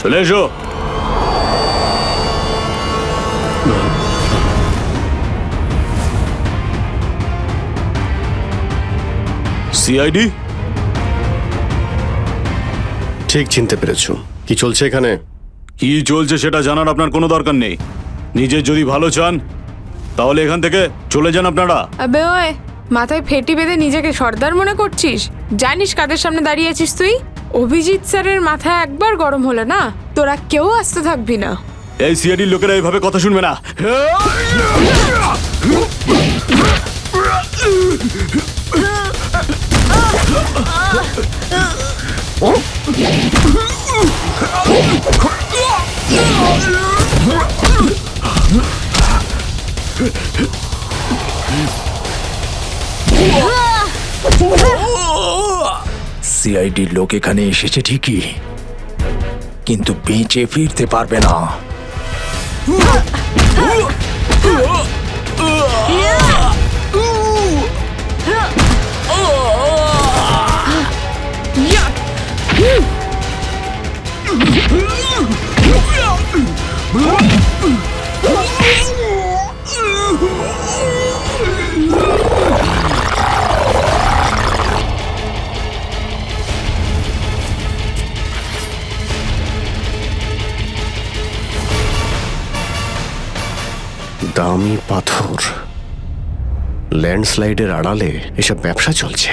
চলে এসো। সিআইডি? ঠিক চিনতে পেরেছো। কি চলছে এখানে? কি চলছে সেটা জানার আপনার কোনো দরকার নেই। নিজের যদি ভালো চান তাহলে এখান থেকে চলে যান আপনারা। আবে ওই, মাথায় ফেটি বেঁধে নিজেকে সর্দার মনে করছিস? জানিস কাদের সামনে দাঁড়িয়ে আছিস তুই? অভিজিৎ স্যারের মাথা একবার গরম হলো না, তোরা কেউ আসতে থাকবি না। এই সিআইডির লোকেরা এইভাবে কথা শুনবে না। সিআইডির লোক এখানে এসেছে ঠিকই, কিন্তু বেঁচে ফিরতে পারবে না। দামি পাথর, ল্যান্ডস্লাইডের আড়ালে এসব ব্যবসা চলছে।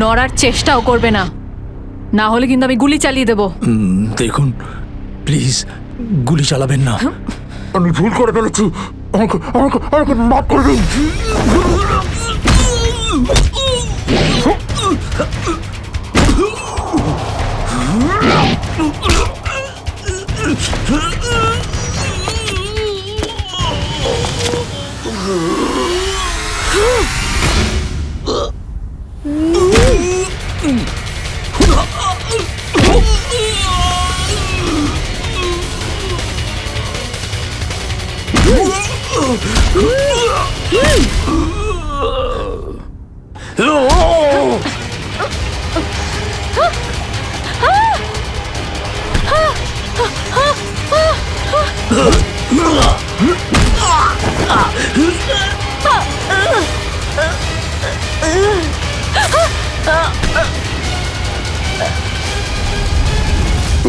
নড়ার চেষ্টাও করবে না, না হলে কিন্তু আমি গুলি চালিয়ে দেবো। দেখুন প্লিজ গুলি চালাবেন না। আমি ভুল করে ফেলেছি, আমাকে আমাকে আমাকে মাফ করে দিন।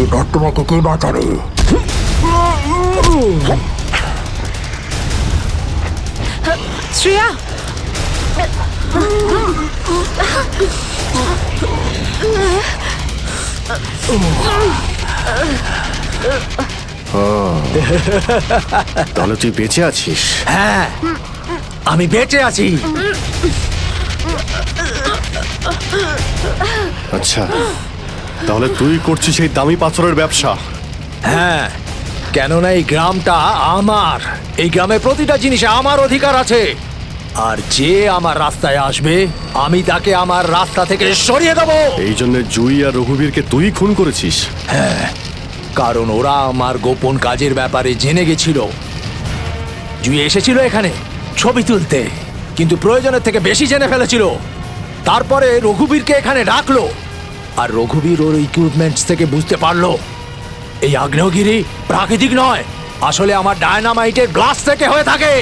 এবার তোমাকে কে বাঁচাবে? শ্রেয়া, তাহলে তুই বেঁচে আছিস? হ্যাঁ আমি বেঁচে আছি। আচ্ছা, তাহলে তুই করছিস এই দামি পাথরের ব্যবসা? হ্যাঁ, কেননা এই গ্রামটা আমার। এই গ্রামে প্রতিটা জিনিসে আমার অধিকার আছে, আর যে আমার রাস্তায় আসবে আমি তাকে আমার রাস্তা থেকে সরিয়ে দেবো। এই জন্য জুই আর রঘুবীরকে তুই খুন করেছিস? হ্যাঁ, কারণ ওরা আমার গোপন কাজের ব্যাপারে জেনে গেছিল। জুই এসেছিল এখানে ছবি তুলতে, কিন্তু প্রয়োজনের থেকে বেশি জেনে ফেলেছিল। তারপরে রঘুবীরকে এখানে ডাকলো, আর রঘুবীর ওর ইকুইপমেন্টস থেকে বুঝতে পারলো এই আগ্নেয়গিরি প্রাকৃতিক নয়, আসলে আমার ডায়নামাইটের গ্লাস থেকে হয়ে থাকে।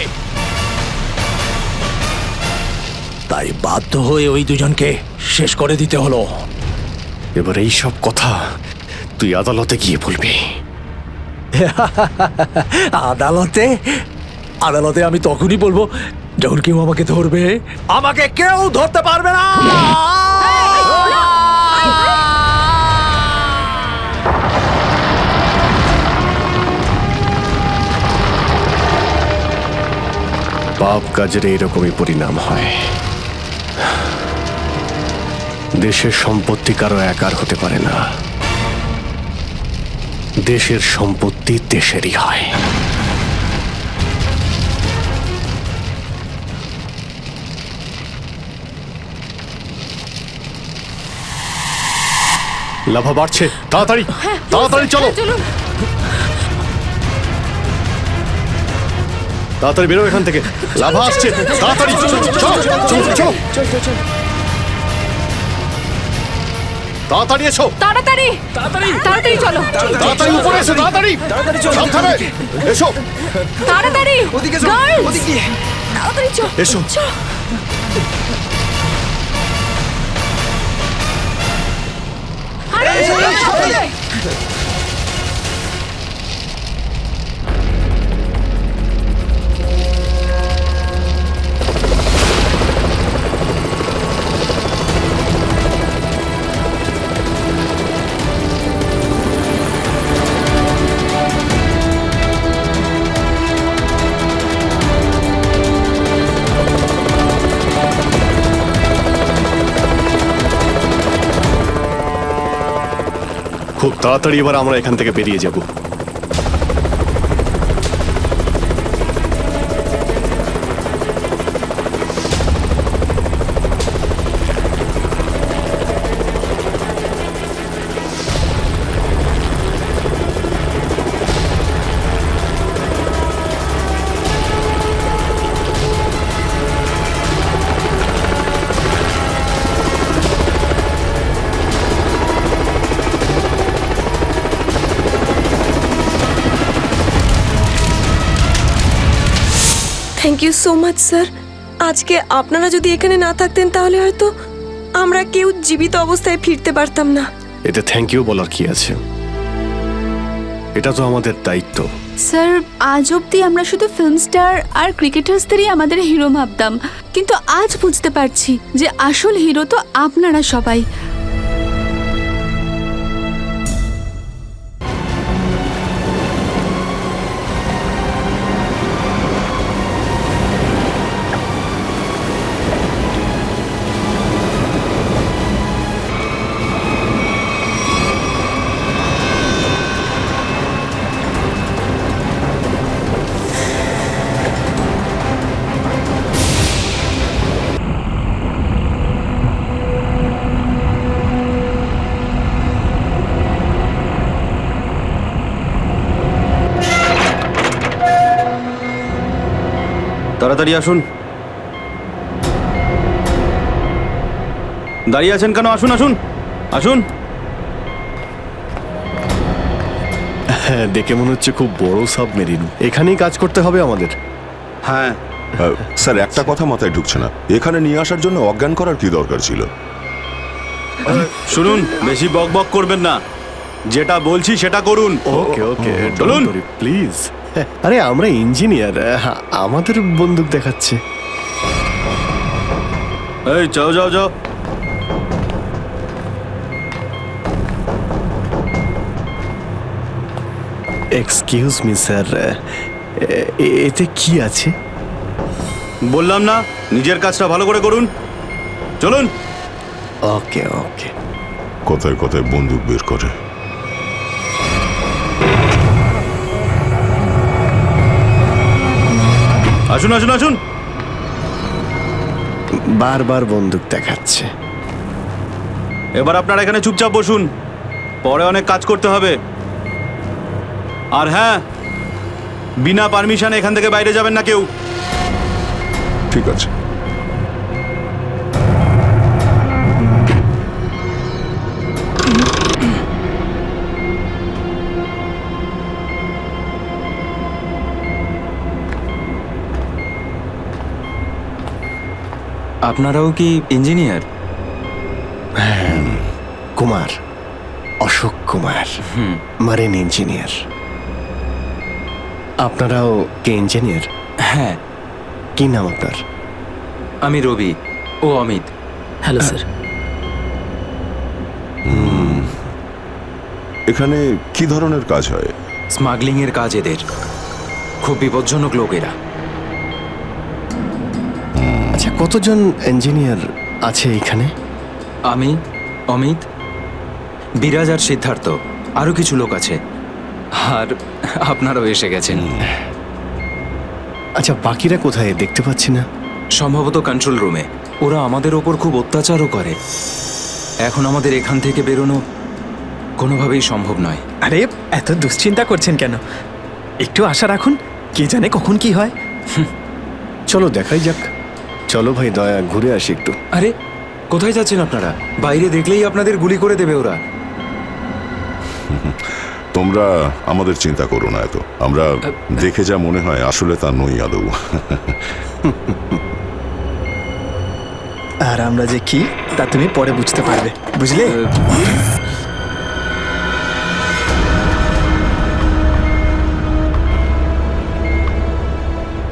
তাই বাধ্য হয়ে ওই দুজনকে শেষ করে দিতে হলো। এবার এই সব কথা তুই আদালতে গিয়ে বলবি। আদালতে? আদালতে আমি তখনই বলবো যখন কেউ আমাকে ধরবে। আমাকে কেউ ধরতে পারবে না। পাপ কাজের এইরকমই পরিণাম হয়। দেশের সম্পত্তি কারো একার হতে পারে না, দেশের সম্পত্তি দেশেরই হয়। লাভা বাড়ছে, তাড়াতাড়ি তাড়াতাড়ি চলো, তাড়াতাড়ি বেরো এখান থেকে। লাভা আসছে, তাড়াতাড়ি চলো চলো চলো, তাড়াতাড়ি এসো, তাড়াতাড়ি তাড়াতাড়ি তাড়াতাড়ি চলো, তাড়াতাড়ি উপরে এসো, তাড়াতাড়ি সাবধানে এসো, তাড়াতাড়ি ওদিকে এসো, ওদিকে তাড়াতাড়ি চল এসো। খুব তাড়াতাড়ি এবার আমরা এখান থেকে বেরিয়ে যাব। Thank you so much sir. আজকে আপনারা যদি এখানে না থাকতেন তাহলে হয়তো আমরা কেউ জীবিত অবস্থায় ফিরতে পারতাম না। এতে থ্যাংক ইউ বলার কি আছে? এটা তো আমাদের দায়িত্ব। স্যার, আজ অব্দি আমরা শুধু ফিল্ম স্টার আর ক্রিকেটার্সদেরই আমাদের হিরো ভাবতাম, কিন্তু আজ বুঝতে পারছি যে আসল হিরো তো আপনারা সবাই। তাড়াতাড়ি আসুন। দাঁড়িয়ে আছেন কেন? আসুন আসুন আসুন। হ্যাঁ, দেখে মনে হচ্ছে খুব বড় সাবমেরিন। এখানেই কাজ করতে হবে আমাদের। হ্যাঁ স্যার, একটা কথা মাথায় ঢুকছে না, এখানে নিয়ে আসার জন্য অজ্ঞান করার কি দরকার ছিল? শুনুন, বেশি বক বক করবেন না, যেটা বলছি সেটা করুন। ওকে ওকে, চলুন প্লিজ। আরে আমরা ইঞ্জিনিয়ার, আমাদের বন্দুক দেখাচ্ছে। এই যাও যাও যাও। এক্সকিউজ মি স্যার, এতে কি আছে? বললাম না, নিজের কাজটা ভালো করে করুন। চলুন। ওকে ওকে। কথায় কথায় বন্দুক বের করে। আসুন আসুন আসুন। বারবার বন্দুক দেখাচ্ছে। এবার আপনারা এখানে চুপচাপ বসুন, পরে অনেক কাজ করতে হবে। আর হ্যাঁ, বিনা পারমিশনে এখান থেকে বাইরে যাবেন না কেউ। ঠিক আছে। আপনারাও কি ইঞ্জিনিয়ার? হ্যাঁ, কুমার, অশোক কুমার, মারিন ইঞ্জিনিয়ার। আপনারাও কে ইঞ্জিনিয়ার? হ্যাঁ। কি নাম আপনার? আমি রবি, ও অমিত। Hello sir. এখানে কি ধরনের কাজ হয়? স্মাগলিং এর কাজ এদের। খুব বিপজ্জনক লোক এরা। আচ্ছা, কতজন ইঞ্জিনিয়ার আছে এখানে? আমি, অমিত, বিরাজ আর সিদ্ধার্থ, আরো কিছু লোক আছে। আর আপনারাও এসে গেছেন। আচ্ছা, বাকিরা কোথায় দেখতে পাচ্ছি না? সম্ভবত কন্ট্রোল রুমে। ওরা আমাদের ওপর খুব অত্যাচারও করে। এখন আমাদের এখান থেকে বেরোনো কোনোভাবেই সম্ভব নয়। আরে এত দুশ্চিন্তা করছেন কেন? একটু আশা রাখুন, কে জানে কখন কি হয়। চলো দেখাই যাক। চলো ভাই দয়া, ঘুরে আসি একটু। আরে কোথায় যাচ্ছেন আপনারা? বাইরে দেখলেই আপনাদের গুলি করে দেবে ওরা। তোমরা আমাদের চিন্তা করো না এত। আমরা দেখে যা মনে হয় আসলে তা নই আদৌ। আর আমরা যে কি তা তুমি পরে বুঝতে পারবে, বুঝলে?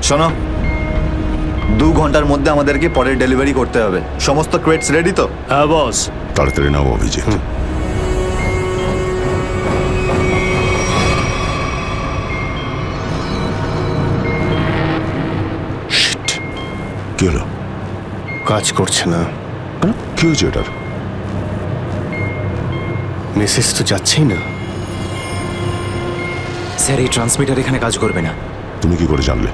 শোনো, 2 ঘন্টার মধ্যে আমাদেরকে পরের ডেলিভারি করতে হবে। সমস্ত ক্রেটস রেডি তো? হ্যাঁ বস। তাড়াতাড়ি নাও অভিজিৎ। কি হলো? কাজ করছে না। কি হয়েছে এটার? মেসেজ তো যাচ্ছেই না। স্যার, এই ট্রান্সমিটার এখানে কাজ করবে না। তুমি কি করে জানলে?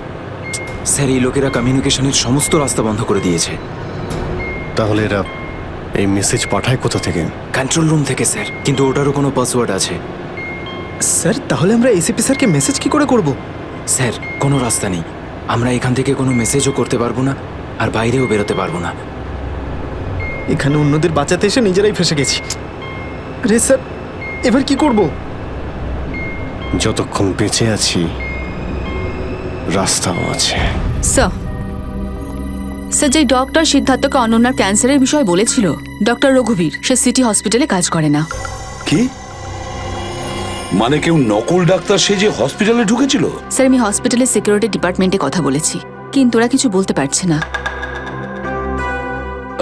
স্যার, এই লোকেরা কমিউনিকেশনের সমস্ত রাস্তা বন্ধ করে দিয়েছে। তাহলে এরা এই মেসেজ পাঠায় কোথা থেকে? কন্ট্রোল রুম থেকে স্যার, কিন্তু ওটারও কোনো পাসওয়ার্ড আছে। স্যার, তাহলে আমরা এসিপি স্যারকে মেসেজ কি করে করব? স্যার, কোনো রাস্তা নেই। আমরা এখান থেকে কোনো মেসেজও করতে পারবো না, আর বাইরেও বেরোতে পারবো না। এখানে অন্যদের বাঁচাতে এসে নিজেরাই ফেসে গেছি। আরে স্যার, এবার কি করব? যতক্ষণ বেঁচে আছি রাস্তাও আছে। স্যার, যে ডক্টর সিদ্ধার্থকে অনন্যার ক্যান্সারের বিষয় বলেছিল, ডক্টর রঘুবীর, সে সিটি হসপিটালে কাজ করে না। কি? মানে কেউ নকল ডাক্তার সেজে হসপিটালে ঢুকেছিল? স্যার আমি হসপিটালের সিকিউরিটি ডিপার্টমেন্টে কথা বলেছি, কিন্তু ওরা কিছু বলতে পারছে না।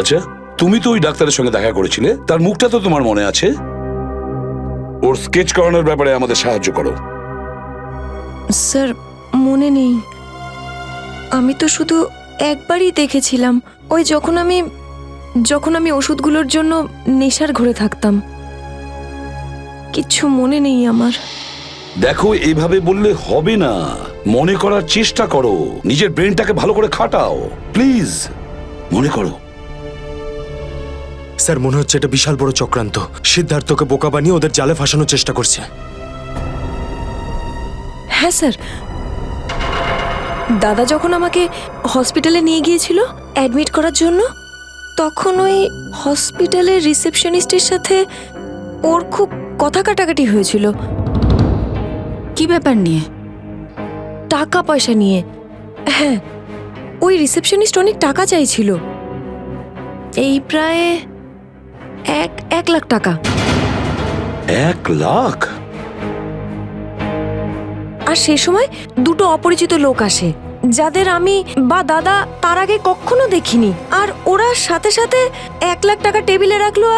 আচ্ছা, তুমি তো ওই ডাক্তারের সঙ্গে দেখা করেছিলে, তার মুখটা তো তোমার মনে আছে। ওর স্কেচ করানোর ব্যাপারে আমাদের সাহায্য করো। স্যার মনে নেই, আমি তো শুধু একবারই দেখেছিলাম, ওই যখন আমি ওষুধগুলোর জন্য নেশার ঘরে থাকতাম। কিচ্ছু মনে নেই আমার। দেখো, এইভাবে বললে হবে না, মনে করার চেষ্টা করো, নিজের ব্রেনটাকে ভালো করে খাটাও প্লিজ, মনে করো। স্যার মনে হচ্ছে এটা বিশাল বড় চক্রান্ত। সিদ্ধার্থকে বোকা বানিয়ে ওদের জালে ফাঁসানোর চেষ্টা করছে। হ্যাঁ স্যার, দাদা যখন আমাকে হসপিটালে নিয়ে গিয়েছিল অ্যাডমিট করার জন্য, তখন ওই হসপিটালের রিসেপশনিস্টের সাথে ওর খুব কথা কাটাকাটি হয়েছিল। কি ব্যাপার নিয়ে? টাকা পয়সা নিয়ে। হ্যাঁ, ওই রিসেপশনিস্ট অনেক টাকা চাইছিল, এই প্রায় 1 লাখ টাকা। 1 লাখ? আর সে সময় দুটো অপরিচিত লোক আসে, যাদের আমি বা দাদা তার আগে কখনো দেখিনি। আর ওরা সাথে সাথে 1 লাখ টাকা টেবিলে রাখলো।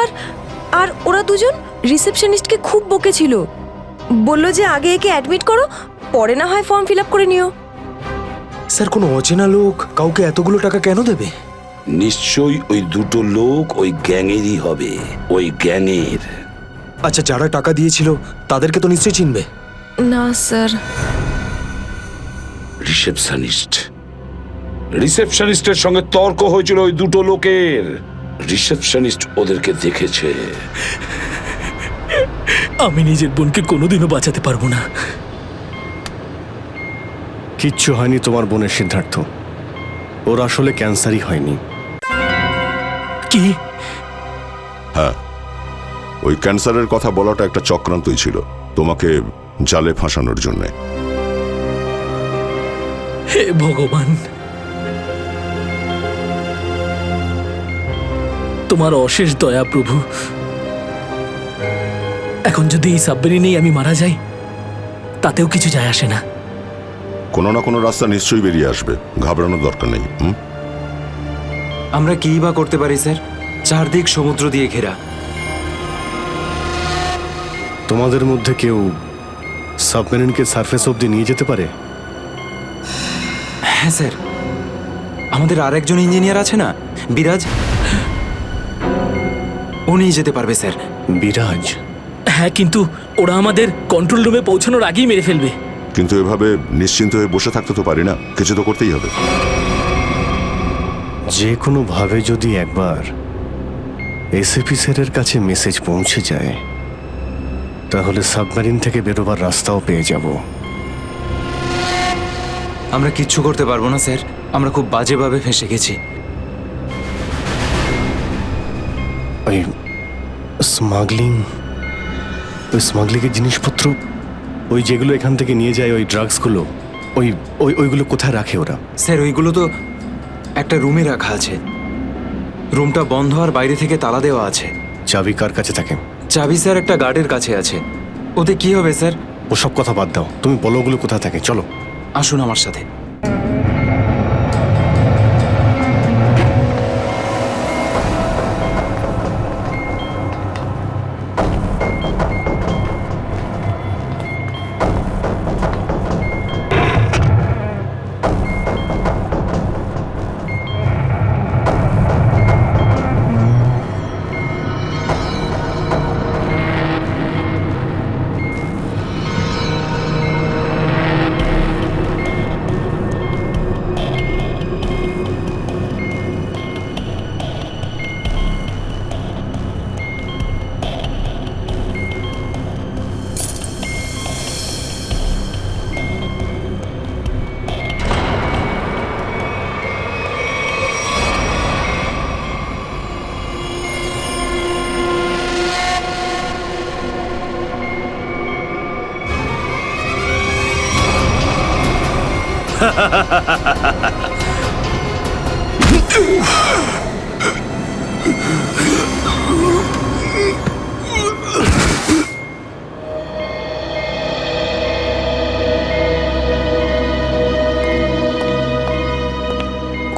আর ওরা দুজন রিসেপশনিস্টকে খুব বকেছিল, বলল যে আগে একে অ্যাডমিট করো, পরে না হয় ফর্ম ফিল আপ করে নিও। স্যার কোনো অচেনা লোক কাউকে এতগুলো টাকা কেন দেবে? নিশ্চয়ই ওই দুটো লোক ওই গ্যাংয়েরই হবে, ওই গ্যাংয়ের। আচ্ছা, যারা টাকা দিয়েছিল তাদেরকে তো নিশ্চয়ই চিনবে। না স্যার। রিসেপশনিস্টের সঙ্গে তর্ক হয়েছিল ওই দুটো লোকের। রিসেপশনিস্ট ওদেরকে দেখেছে। আমি নিজের বোনকে কোনোদিনও বাঁচাতে পারবো না। কিচ্ছু হয়নি তোমার বোনের, সিদ্ধার্থ। ওর আসলে ক্যান্সারই হয়নি। কি? হ্যাঁ, ওই ক্যান্সারের কথা বলাটা একটা চক্রান্তই ছিল, তোমাকে জালে ফাঁসানোর জন্যে। হে ভগবান, তোমার অশেষ দয়া প্রভু। এখন যদি এই সাবমেরিনেই আমি মারা যাই, তাতেও কিছু যায় আসে না। কোনো না কোনো রাস্তা নিশ্চয়ই বেরিয়ে আসবে, ঘাবড়ানোর দরকার নেই। আমরা কি বা করতে পারি স্যার? চারদিক সমুদ্র দিয়ে ঘেরা। তোমাদের মধ্যে কেউ সাবমেরিনকে সারফেস অবধি নিয়ে যেতে পারে? হ্যাঁ স্যার, আমাদের আরেকজন ইঞ্জিনিয়ার আছে না, বিরাজ, ও নিয়ে যেতে পারবে স্যার। বিরাজ? হ্যাঁ, কিন্তু ওরা আমাদের কন্ট্রোল রুমে পৌঁছানোর আগেই মেরে ফেলবে। কিন্তু এভাবে নিশ্চিন্ত হয়ে বসে থাকতে তো পারি না, কিছু তো করতেই হবে। যে কোনো ভাবে যদি একবার এসএপি স্যারের কাছে মেসেজ পৌঁছে যায়, তাহলে সাবমেরিন থেকে বেরোবার রাস্তাও পেয়ে যাব। আমরা কিচ্ছু করতে পারবো না স্যার, আমরা খুব বাজেভাবে ফেঁসে গেছি। ওই স্মাগলিংয়ের জিনিসপত্র, ওই যেগুলো এখান থেকে নিয়ে যায়, ওই ড্রাগসগুলো, ওইগুলো কোথায় রাখে ওরা? স্যার ওইগুলো তো একটা রুমে রাখা আছে, রুমটা বন্ধ আর বাইরে থেকে তালা দেওয়া আছে। চাবি কার কাছে থাকে? চাবি স্যার একটা গার্ডের কাছে আছে। ওতে কি হবে স্যার? ওসব কথা বাদ দাও, তুমি বলো ওগুলো কোথায় থাকে। চলো, আসুন আমার সাথে।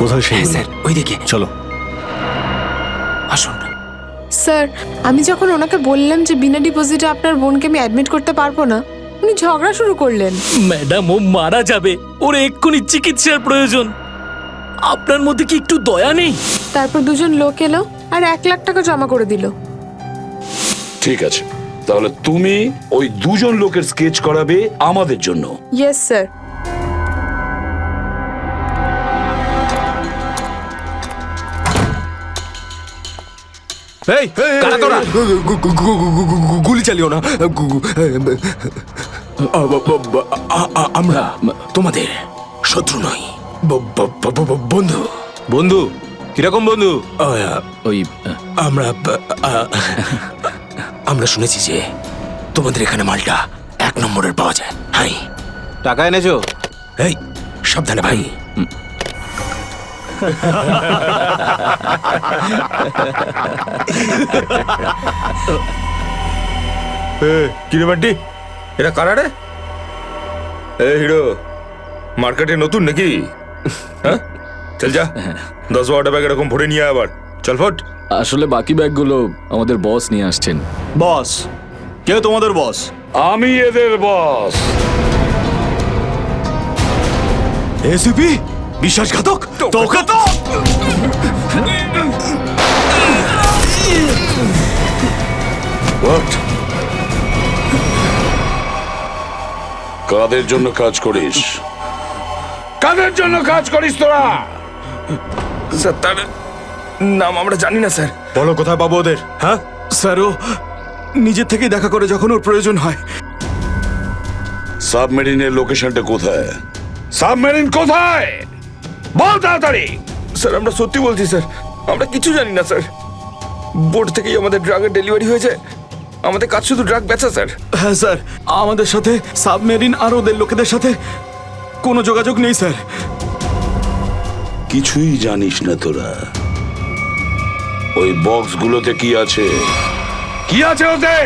কোথায় সেই স্যার ওইদিকে চলো। আসুন। স্যার আমি যখন ওনাকে বললাম যে বিনা ডিপোজিটে আপনার বোনকে আমি অ্যাডমিট করতে পারবো না, উনি ঝগড়া শুরু করলেন। ম্যাডাম, ও মারা যাবে, ওর এক্ষুনি চিকিৎসার প্রয়োজন। আপনার মধ্যে কি একটু দয়া নেই? তারপর দুজন লোক এলো আর 1 লাখ টাকা জমা করে দিল। ঠিক আছে, তাহলে তুমি ওই দুজন লোকের স্কেচ করাবে আমাদের জন্য। Yes sir. এই কারা তোরা? গুলি চালিও না। আমরা তোমাদের শত্রু নই, বন্ধু। বন্ধু? কিরকম বন্ধু? ওই আমরা শুনেছি যে তোমাদের এখানে মালটা 1 নম্বরের পাওয়া যায়। হাই, টাকা এনেছো? এই সাবধানে ভাই। কিরে বান্টি, এরা কারা রে? এ হিরো, মার্কেটে নতুন নাকি? হ্যাঁ, চল যা 10-12টা ব্যাগ এরকম ভরে নিয়ে আবার চল ফট। আসলে বাকি ব্যাগগুলো আমাদের বস নিয়ে আসছেন। বস? কেউ তোমাদের বস? আমি এদের বস। এসিপি বিশ্বাসঘাতক, তোকে তো What? কাদের জন্য কাজ করিস? কাদের জন্য কাজ করিস তোরা? স্যার তার নাম আমরা জানি না স্যার। বলো কোথায় পাবো ওদের? হ্যাঁ স্যার, ও নিজের থেকেই দেখা করে যখন ওর প্রয়োজন হয়। সাবমেরিনের লোকেশনটা কোথায়? সাবমেরিন কোথায়? বল তাড়াতাড়ি। স্যার আমরা সত্যি বলছি স্যার, আমরা কিছু জানি না স্যার। বোর্ড থেকেই আমাদের ড্রাগের ডেলিভারি হয়েছে, আমাদের কাজ শুধু ড্রাগ বেচা স্যার। হ্যাঁ স্যার, আমাদের সাথে সাবমেরিন আর ওদের লোকেদের সাথে কোনো যোগাযোগ নেই স্যার। কিছুই জানিস না তোরা? ওই বক্সগুলোতে কি আছে? কি আছে ওতে?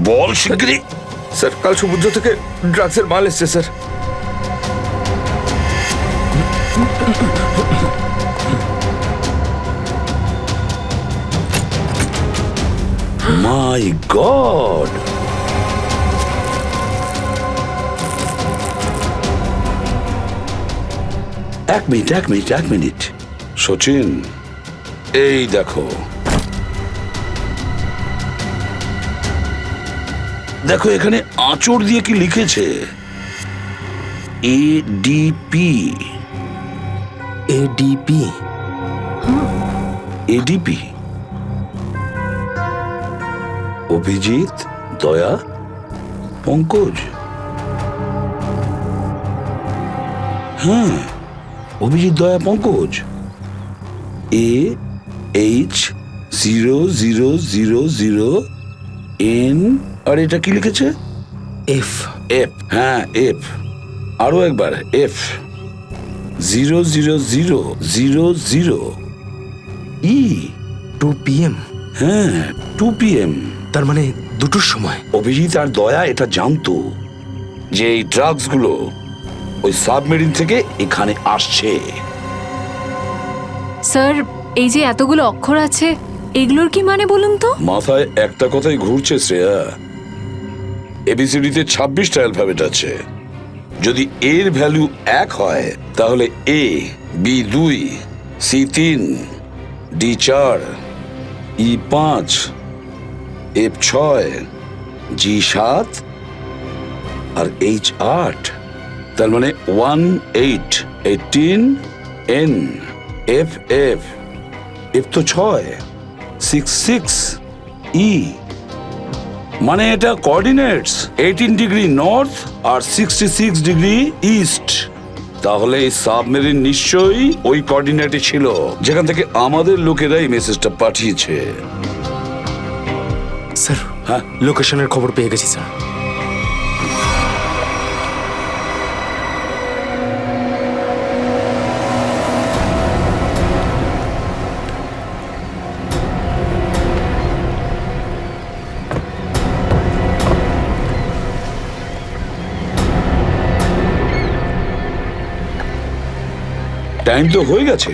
বল শিগগিরই। স্যার কাল সমুদ্র থেকে ড্রাগসের মাল এসছে স্যার। মাই গড! এক মিনিট সচিন, এই দেখো দেখো এখানে আঁচড় দিয়ে কি লিখেছে? এডিপি। এডিপি? এডিপি অভিজিৎ, দয়া, পঙ্কজ। হ্যাঁ, অভিজিৎ, দয়া, পঙ্কজ। AH0000N। আর এটা কি লিখেছে? এফ। এফ, হ্যাঁ এফ। আরো একবার এফ। 00000E। 2 PM? হ্যাঁ 2 PM। তার মানে 2টোর সময়। অভিজিৎ আর দয়া এটা জানতো যে এই ড্রাগসগুলো ওই সাবমেরিন থেকে এখানে আসছে। স্যার, এই যে এতগুলো অক্ষর আছে, এগুলোর কি মানে বলুন তো? মাথায় একটা কথাই ঘুরছে শ্রেয়া। এবিসিডিতে 26টা অ্যালফাবেট আছে। যদি এর ভ্যালু 1 হয় তাহলে A, B 2, C 3, D 4, E 5, F 6, G 7 R H 8। তার মানে 1 8 18 N F F F তো 6 6 6 E। মানে এটা কোঅর্ডিনেটস 18 ডিগ্রি নর্থ আর 66 ডিগ্রি ইস্ট। তাহলে এই সাবমেরিন নিশ্চয়ই ওই কোঅর্ডিনেটে ছিল যেখান থেকে আমাদের লোকেরা এই মেসেজটা পাঠিয়েছে। স্যার, হ্যাঁ লোকেশনের খবর পেয়ে গেছি স্যার। টাইম তো হয়ে গেছে,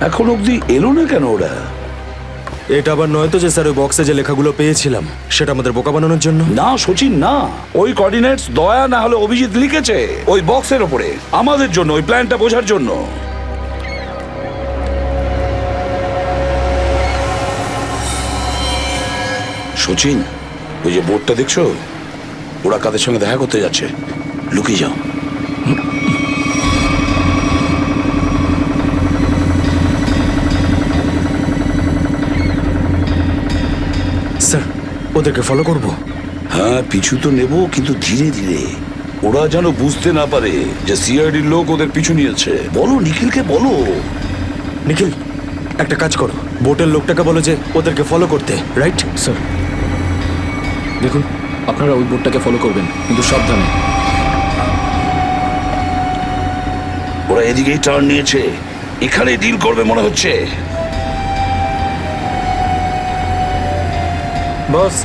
এখন অবধি এলো না কেন ওরা? এটা আবার নয় তো যে স্যার ওই বক্সে যে লেখাগুলো পেয়েছিলাম সেটা আমাদের বোকা বানানোর জন্য? না সচিন না, ওই কোঅর্ডিনেটস দয়া না হলে অভিজিৎ লিখেছে ওই বক্সের ওপরে আমাদের জন্য, ওই প্ল্যানটা বোঝার জন্য। সচিন, ওই যে বোর্ডটা দেখছো, ওরা কাদের সঙ্গে দেখা করতে যাচ্ছে, লুকিয়ে যাও। স্যার ওদেরকে ফলো করব? হ্যাঁ পিছু তো নেব, কিন্তু ধীরে ধীরে, ওরা যেন বুঝতে না পারে যে সিআইডির লোক ওদের পিছু নিয়েছে। বলো নিখিলকে, বলো। নিখিল একটা কাজ করো, বোটের লোকটাকে বলো যে ওদেরকে ফলো করতে, রাইট? স্যার দেখুন, আপনারা ওই বোর্ডটাকে ফলো করবেন, কিন্তু সাবধানে। ওরা এদিকেই টার্ন নিয়েছে, এখানে ডিল করবে মনে হচ্ছে। বস,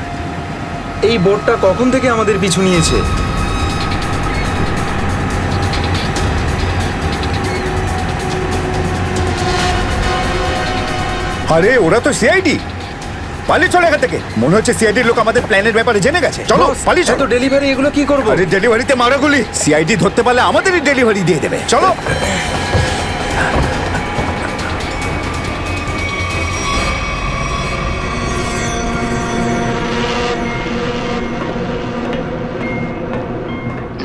এই বোটটা কখন থেকে আমাদের পিছু নিয়েছে? আরে ওরা তো সিআইডি, পালিয়ে চলে এখান থেকে। মনে হচ্ছে সিআইডির লোক আমাদের প্ল্যানের ব্যাপারে জেনে গেছে। চলো পালিয়ে চলো। ডেলিভারি এগুলো কি করবো? আরে ডেলিভারিতে মারাগুলি, সিআইডি ধরতে পারলে আমাদেরই ডেলিভারি দিয়ে দেবে। চলো।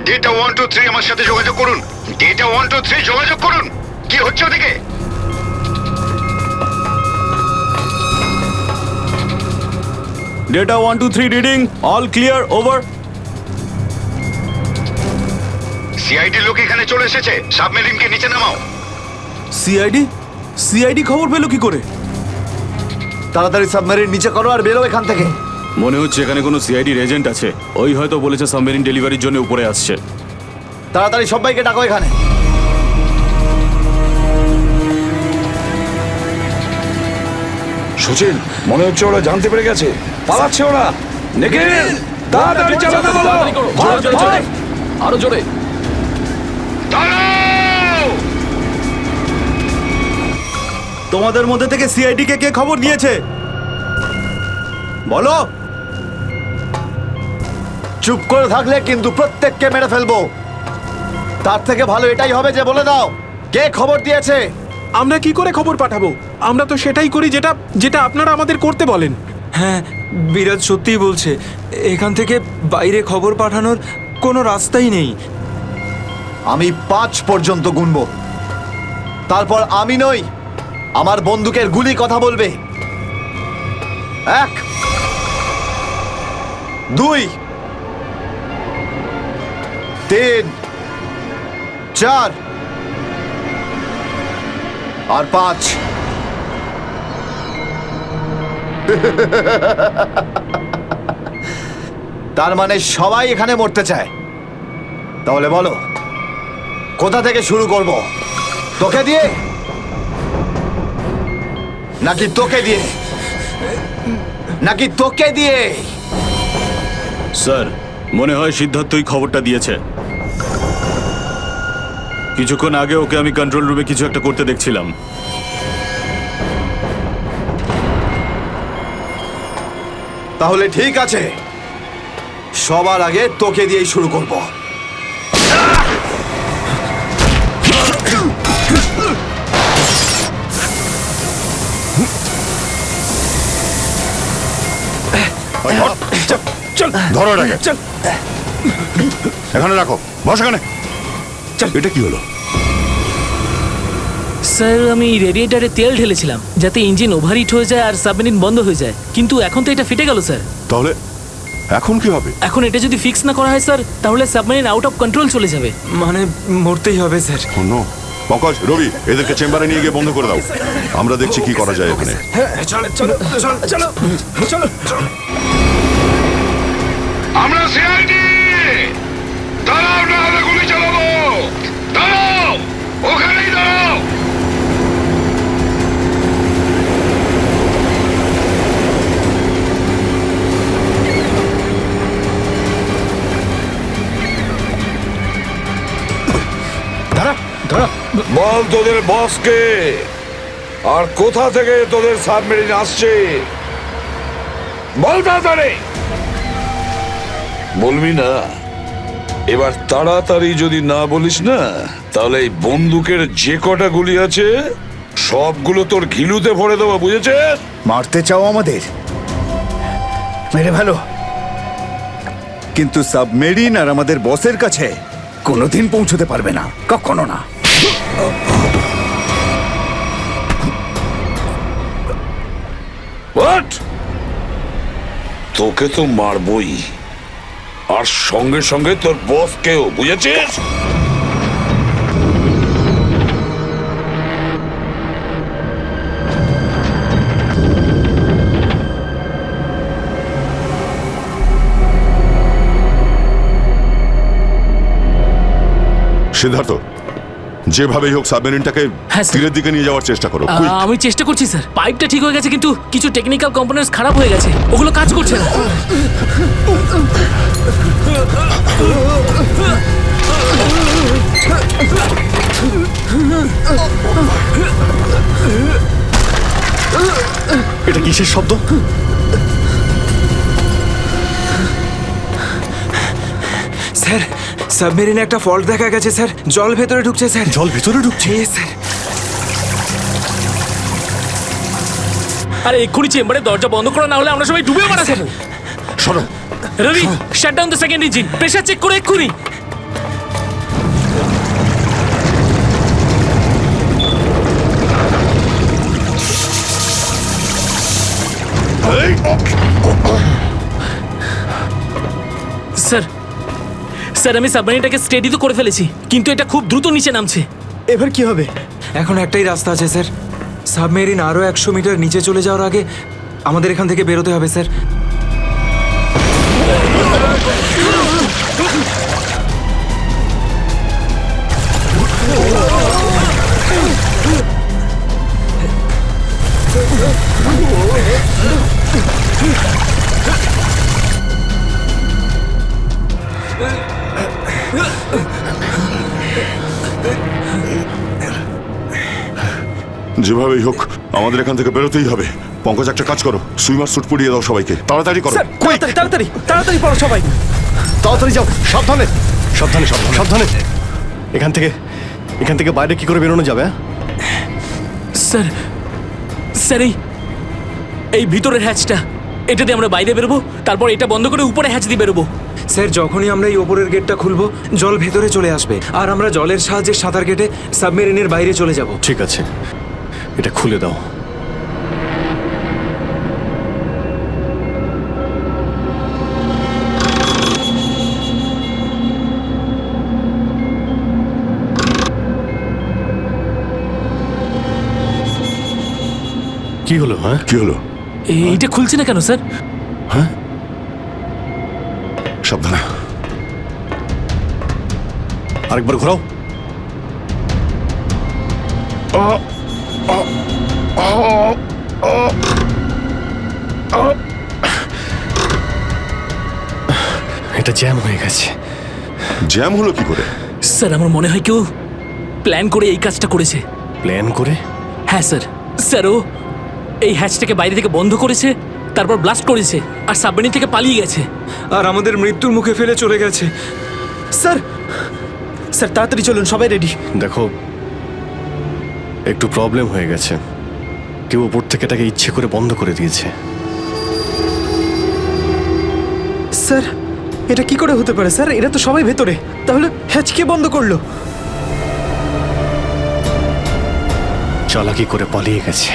ডেটা 123 আমার সাথে যোগাযোগ করুন। ডেটা 123 যোগাযোগ করুন। কি হচ্ছে ওদিকে? Data 123 reading, all clear, over. CID লোক এখানে চলে এসেছে, সাবমেরিনকে নিচে নামাও। সিআইডি? সিআইডি খবর পেলো কি করে? তাড়াতাড়ি সাবমেরিন নিচে করো আর বেরো এখান থেকে। মনে হচ্ছে এখানে কোনো সিআইডির এজেন্ট আছে, ওই হয়তো বলেছে সাবমেরিন ডেলিভারির জন্য উপরে আসছে। তাড়াতাড়ি সবাইকে ডাকো এখানে। সচিন, মনে হচ্ছে ওরা জানতে পেরে গেছে, পালাচ্ছে ওরা। নিখিল তাড়াতাড়ি চালাতে বলো। আরো জোরে। তোমাদের মধ্যে থেকে সিআইডি কে কে খবর নিয়েছে বলো। চুপ করে থাকলে কিন্তু প্রত্যেককে মেরে ফেলবো। তার থেকে ভালো এটাই হবে যে বলে দাও কে খবর দিয়েছে। আমরা কি করে খবর পাঠাবো? আমরা তো সেটাই করি যেটা যেটা আপনারা আমাদের করতে বলেন। হ্যাঁ, বিরাজ সত্যিই বলছে, এখান থেকে বাইরে খবর পাঠানোর কোনো রাস্তাই নেই। আমি 5 পর্যন্ত গুনবো, তারপর আমি নই, আমার বন্দুকের গুলি কথা বলবে। 1 2 3 4 আর 5। তার মানে সবাই এখানে মরতে চায়। তাহলে বলো কোথা থেকে শুরু করব? তোকে দিয়ে নাকি তোকে দিয়ে? নাকি তোকে দিয়ে? স্যার, মনে হয় সিদ্ধার্থই খবরটা দিয়েছে। কিছুক্ষণ আগে ওকে আমি কন্ট্রোল রুমে কিছু একটা করতে দেখছিলাম। তাহলে ঠিক আছে, সবার আগে তোকে দিয়েই শুরু করব। ধরো এটাকে, এখানে রাখো, বস এখানে। এটা কি হলো? স্যার, আমি রেডিয়েটারে তেল ঢেলেছিলাম যাতে ইঞ্জিন ওভারহিট হয়ে যায় আর সাবমেরিন বন্ধ হয়ে যায়, কিন্তু এখন তো এটা ফেটে গেল স্যার। তাহলে এখন কি হবে? এখন এটা যদি ফিক্স না করা হয় স্যার, তাহলে সাবমেরিন আউট অফ কন্ট্রোল চলে যাবে। মানে মরতেই হবে স্যার। পঙ্কজ, রবি, এদেরকে চেম্বারে নিয়ে গিয়ে বন্ধ করে দাও। আমরা দেখছি কি করা যায় এখানে। চলো চলো চলো চলো চলো চলো। আমরা সিআইডি, দাঁড়াও না হলে গুলি চালাবো। দাঁড়াও, ওখানেই দাঁড়াও। দাঁড়া বল তোদের বসকে, আর কোথা থেকে তোদের সাবমেরিন আসছে বল তাড়াতাড়ি। বলবি না? এবার তাড়াতাড়ি যদি না বলিস না, তাহলে এই বন্দুকের যে কটা গুলি আছে সবগুলো তোর ঘিলুতে ভরে দেবো, বুঝেছিস? মারতে চাও আমাদের? মেরে ভালো, কিন্তু সাবমেরিন আর আমাদের বসের কাছে কোনোদিন পৌঁছতে পারবে না, কখনো না। তোকে তো মারবই, আর সঙ্গে সঙ্গে তোর বসকেও, বুঝেছিস? সিদ্ধার্থ, যেভাবেই হোক সাবমেরিনটাকে তীরের দিকে নিয়ে যাওয়ার চেষ্টা করো। আমি চেষ্টা করছি স্যার। পাইপটা ঠিক হয়ে গেছে, কিন্তু কিছু টেকনিক্যাল কম্পোনেন্টস খারাপ হয়ে গেছে, ওগুলো কাজ করছে না। এটা কিসের শব্দ? স্যার, সাবমেরিনে একটা ফল্ট দেখা গেছে স্যার। জল ভেতরে ঢুকছে স্যার। জল ভেতরে ঢুকছে? স্যার। আরে এক্ষুনি চেম্বারের দরজা বন্ধ করা, না হলে আমরা সবাই ডুবে মারা যাবো। শোনো Rabi, shut down the second engine, pressure check করো এক্ষুনি। স্যার, স্যার আমি সাবমেরিনটাকে স্টেডি তো করে ফেলেছি, কিন্তু এটা খুব দ্রুত নিচে নামছে। এবার কি হবে? এখন একটাই রাস্তা আছে স্যার, সাবমেরিন আরো 100 মিটার নিচে চলে যাওয়ার আগে আমাদের এখান থেকে বেরোতে হবে স্যার। যেভাবেই হোক আমাদের এখান থেকে বেরোতেই হবে। পঙ্কজ, একটা কাজ করো, সুইমার স্যুট পরিয়ে দাও সবাইকে, তাড়াতাড়ি করো। তাড়াতাড়ি তাড়াতাড়ি পড়ো সবাই, তাড়াতাড়ি যাও, সাবধানে সাবধানে সাবধানে। এখান থেকে বাইরে কি করে বেরোনো যাবে? স্যার, স্যার এই ভিতরের হ্যাচটা, এটা দিয়ে আমরা বাইরে বেরোবো, তারপর এটা বন্ধ করে উপরে হ্যাচ দিয়ে বেরোবো। স্যার, যখনই আমরা এই ওপরের গেটটা খুলবো জল ভেতরে চলে আসবে, আর আমরা জলের সাহায্যে সাঁতার কেটে সাবমেরিনের বাইরে চলে যাব। ঠিক আছে, এটা খুলে দাও। কি হলো? হ্যাঁ, কি হলো? এইটা খুলছে না কেন স্যার? হ্যাঁ, সাবধানে। আরেকবার ঘোরাও। এটা জ্যাম হয়ে গেছে। জ্যাম হলো কি করে? স্যার আমার মনে হয় কেউ প্ল্যান করে এই কাজটা করেছে। প্ল্যান করে? হ্যাঁ স্যার। স্যার ও এই হ্যাচটাকে বাইরে থেকে বন্ধ করেছে, তারপর ব্লাস্ট করেছে, আর সাবমেরিন থেকে পালিয়ে গেছে, আর আমাদের মৃত্যুর মুখে ফেলে চলে গেছে। স্যার, স্যার তাড়াতাড়ি চলুন, সবাই রেডি। দেখো, একটু প্রবলেম হয়ে গেছে। কেউ ওপর থেকে এটাকে ইচ্ছে করে বন্ধ করে দিয়েছে। স্যার, এটা কি করে হতে পারে স্যার? এরা তো সবাই ভেতরে, তাহলে হ্যাচ কে বন্ধ করলো? চালাকি করে পালিয়ে গেছে।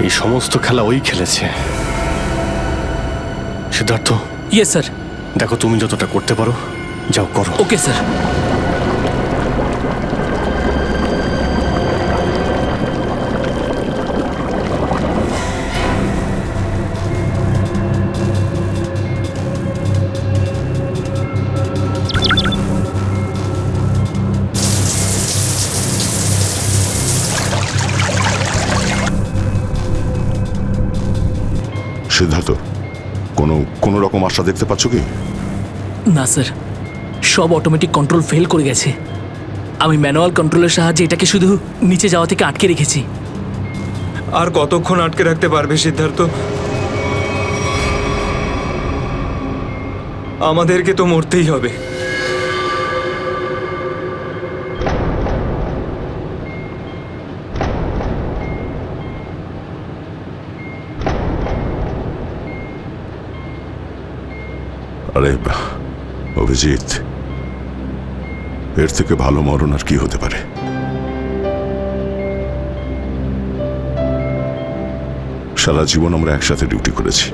এই সমস্ত খেলা ওই খেলেছে। সিদ্ধার্থ। Yes sir. দেখো, তুমি যতটা করতে পারো যাও করো। Okay sir. সিদ্ধার্থ, কোনো রকম আশা দেখতে পাচ্ছ কি? না স্যার, সব অটোমেটিক কন্ট্রোল ফেল করে গেছে। আমি ম্যানুয়াল কন্ট্রোলের সাহায্যে এটাকে শুধু নিচে যাওয়া থেকে আটকে রেখেছি। আর কতক্ষণ আটকে রাখতে পারবে সিদ্ধার্থ? আমাদেরকে তো মরতেই হবে। আরে অভিজিৎ, এর থেকে ভালো মরণ আর কি হতে পারে? সারা জীবন আমরা একসাথে ডিউটি করেছি,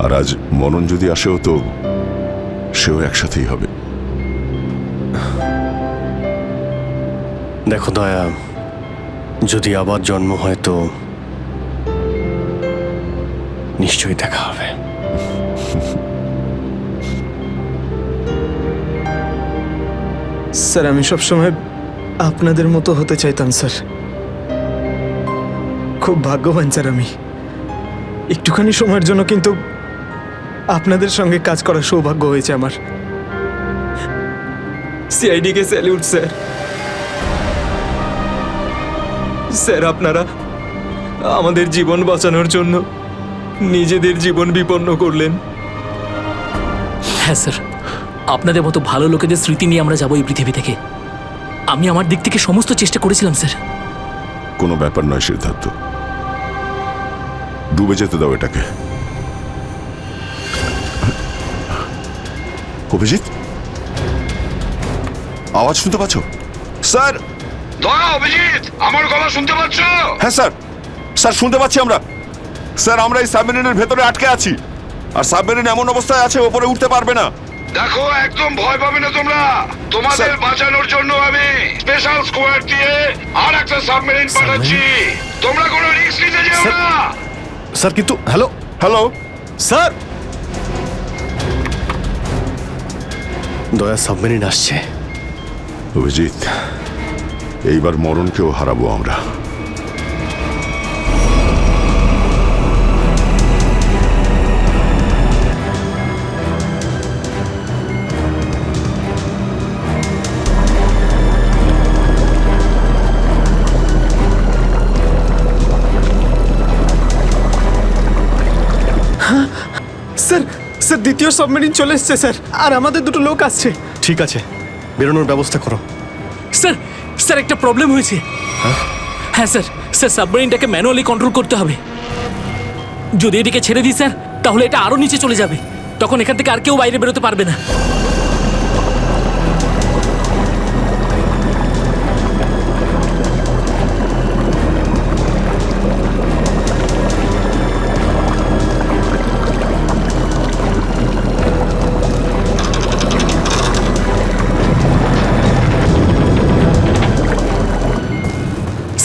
আর আজ মরণ যদি আসেও তো সেও একসাথেই হবে। দেখো দয়া, যদি আবার জন্ম হয় তো নিশ্চয়ই দেখা হবে। স্যার, আমি সবসময় আপনাদের মতো হতে চাইতাম স্যার। খুব ভাগ্যবান স্যার আমি, একটুখানি সময়ের জন্য কিন্তু আপনাদের সঙ্গে কাজ করার সৌভাগ্য হয়েছে আমার। সিআইডি কে স্যালিউট স্যার। স্যার, আপনারা আমাদের জীবন বাঁচানোর জন্য নিজেদের জীবন বিপন্ন করলেন। হ্যাঁ স্যার, আপনাদের মতো ভালো লোকেদের স্মৃতি নিয়ে আমরা যাবো এই পৃথিবী থেকে। আমি আমার দিক থেকে সমস্ত চেষ্টা করেছিলাম স্যার। কোনো ব্যাপার নয় সিদ্ধার্থ, ডুবে যেতে দাও এটাকে। অভিজিৎ, আওয়াজ শুনতে পাচ্ছ? স্যার, দয়া, অভিজিৎ, আমার গলা শুনতে পাচ্ছ? হ্যাঁ স্যার, স্যার শুনতে পাচ্ছি আমরা। স্যার, আমরা এই সাবমেরিনের ভেতরে আটকে আছি, আর সাবমেরিন এমন অবস্থায় আছে ওপরে উঠতে পারবে না। দেখো, একদম ভয় পাবে না তোমরা। তোমাদের বাঁচানোর জন্য আমি স্পেশাল স্কোয়াড দিয়ে আর একটা সাবমেরিন পাঠাচ্ছি। তোমরা কোনো রিস্ক নিতে যেও না। স্যার, কিন্তু হ্যালো হ্যালো স্যার, দয়া সাবমেরিন আসছে। অভিজিৎ, এইবার মরণকেও হারাবো আমরা। স্যার, স্যার দ্বিতীয় সাবমেরিন চলে এসছে স্যার, আর আমাদের দুটো লোক আসছে। ঠিক আছে, বেরোনোর ব্যবস্থা করো। স্যার, স্যার একটা প্রবলেম হয়েছে। হ্যাঁ স্যার, স্যার সাবমেরিনটাকে ম্যানুয়ালি কন্ট্রোল করতে হবে। যদি এদিকে ছেড়ে দিই স্যার, তাহলে এটা আরো নিচে চলে যাবে। তখন এখান থেকে আর কেউ বাইরে বেরোতে পারবে না।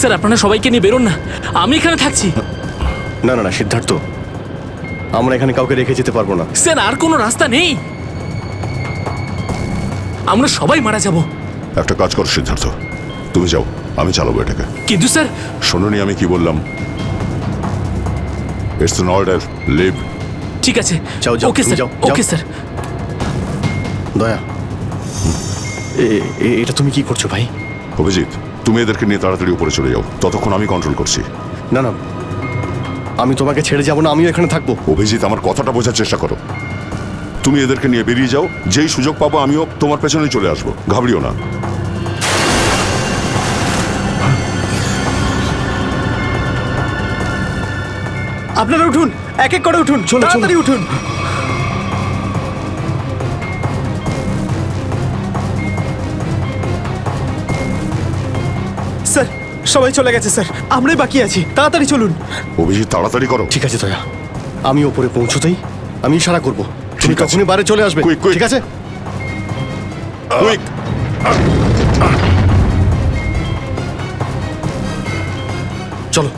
স্যার, আপনারা সবাইকে নিয়ে বেরোন না, আমি এখানে থাকছি। না না না সিদ্ধার্থ, আমরা এখানে কাউকে রেখে যেতে পারবো না। স্যার, আর কোনো রাস্তা নেই, আমরা সবাই মারা যাব। একটা কাজ কর সিদ্ধার্থ, তুমি যাও, আমি চালাবো এটাকে। কিন্তু স্যার, শোনোনি আমি কি বললাম? It's an order, leave. ঠিক আছে, যাও যাও, ওকে স্যার, যাও ওকে স্যার। দয়া, এটা তুমি কি করছো ভাই? অভিজিৎ, তুমি এদেরকে নিয়ে তাড়াতাড়ি উপরে চলে যাও, ততক্ষণ আমি কন্ট্রোল করছি। না না, আমি তোমাকে ছেড়ে যাবো না, আমিও এখানে থাকবো। অভিজিৎ, আমার কথাটা বোঝার চেষ্টা করো। তুমি এদেরকে নিয়ে বেরিয়ে যাও, যেই সুযোগ পাবো আমিও তোমার পেছনেই চলে আসবো, ঘাবড়িও না। আপনারা উঠুন, এক এক করে উঠুন, তাড়াতাড়ি উঠুন। স্যার, সবাই চলে গেছে স্যার, আমরাই বাকি আছি, তাড়াতাড়ি চলুন। অভিজিৎ, তাড়াতাড়ি করো। ঠিক আছে দয়া, আমি ওপরে পৌঁছতেই আমি ইশারা করবো, তুমি তখনই বাইরে চলে আসবে। ঠিক আছে? কুইক। চলো।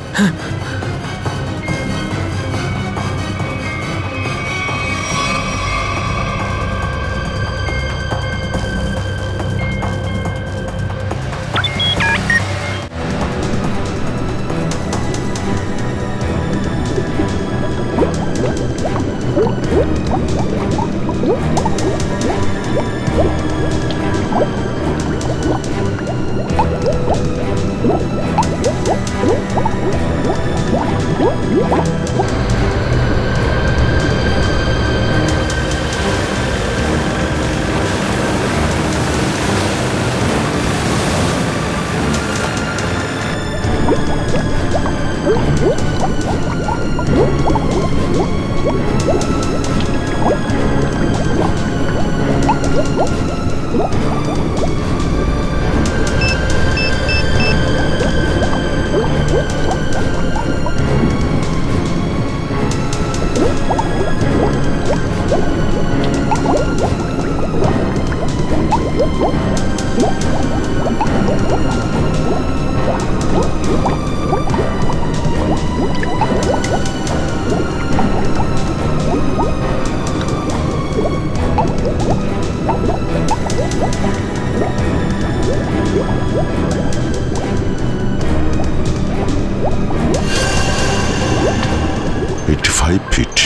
5 ফিট।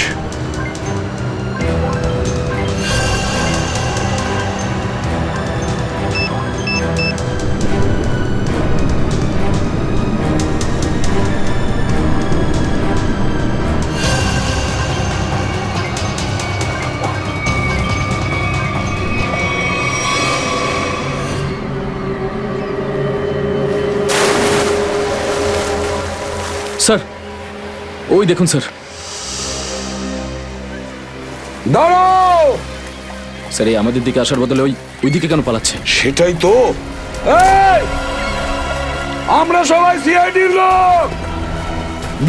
স্যার ওই দেখুন স্যার। দাঁড়াও! স্যার এই আমাদের দিকে আসার বদলে ওই দিকে কেন পালাচ্ছে? সেটাই তো। এই! আমরা সবাই সিআইডির লোক।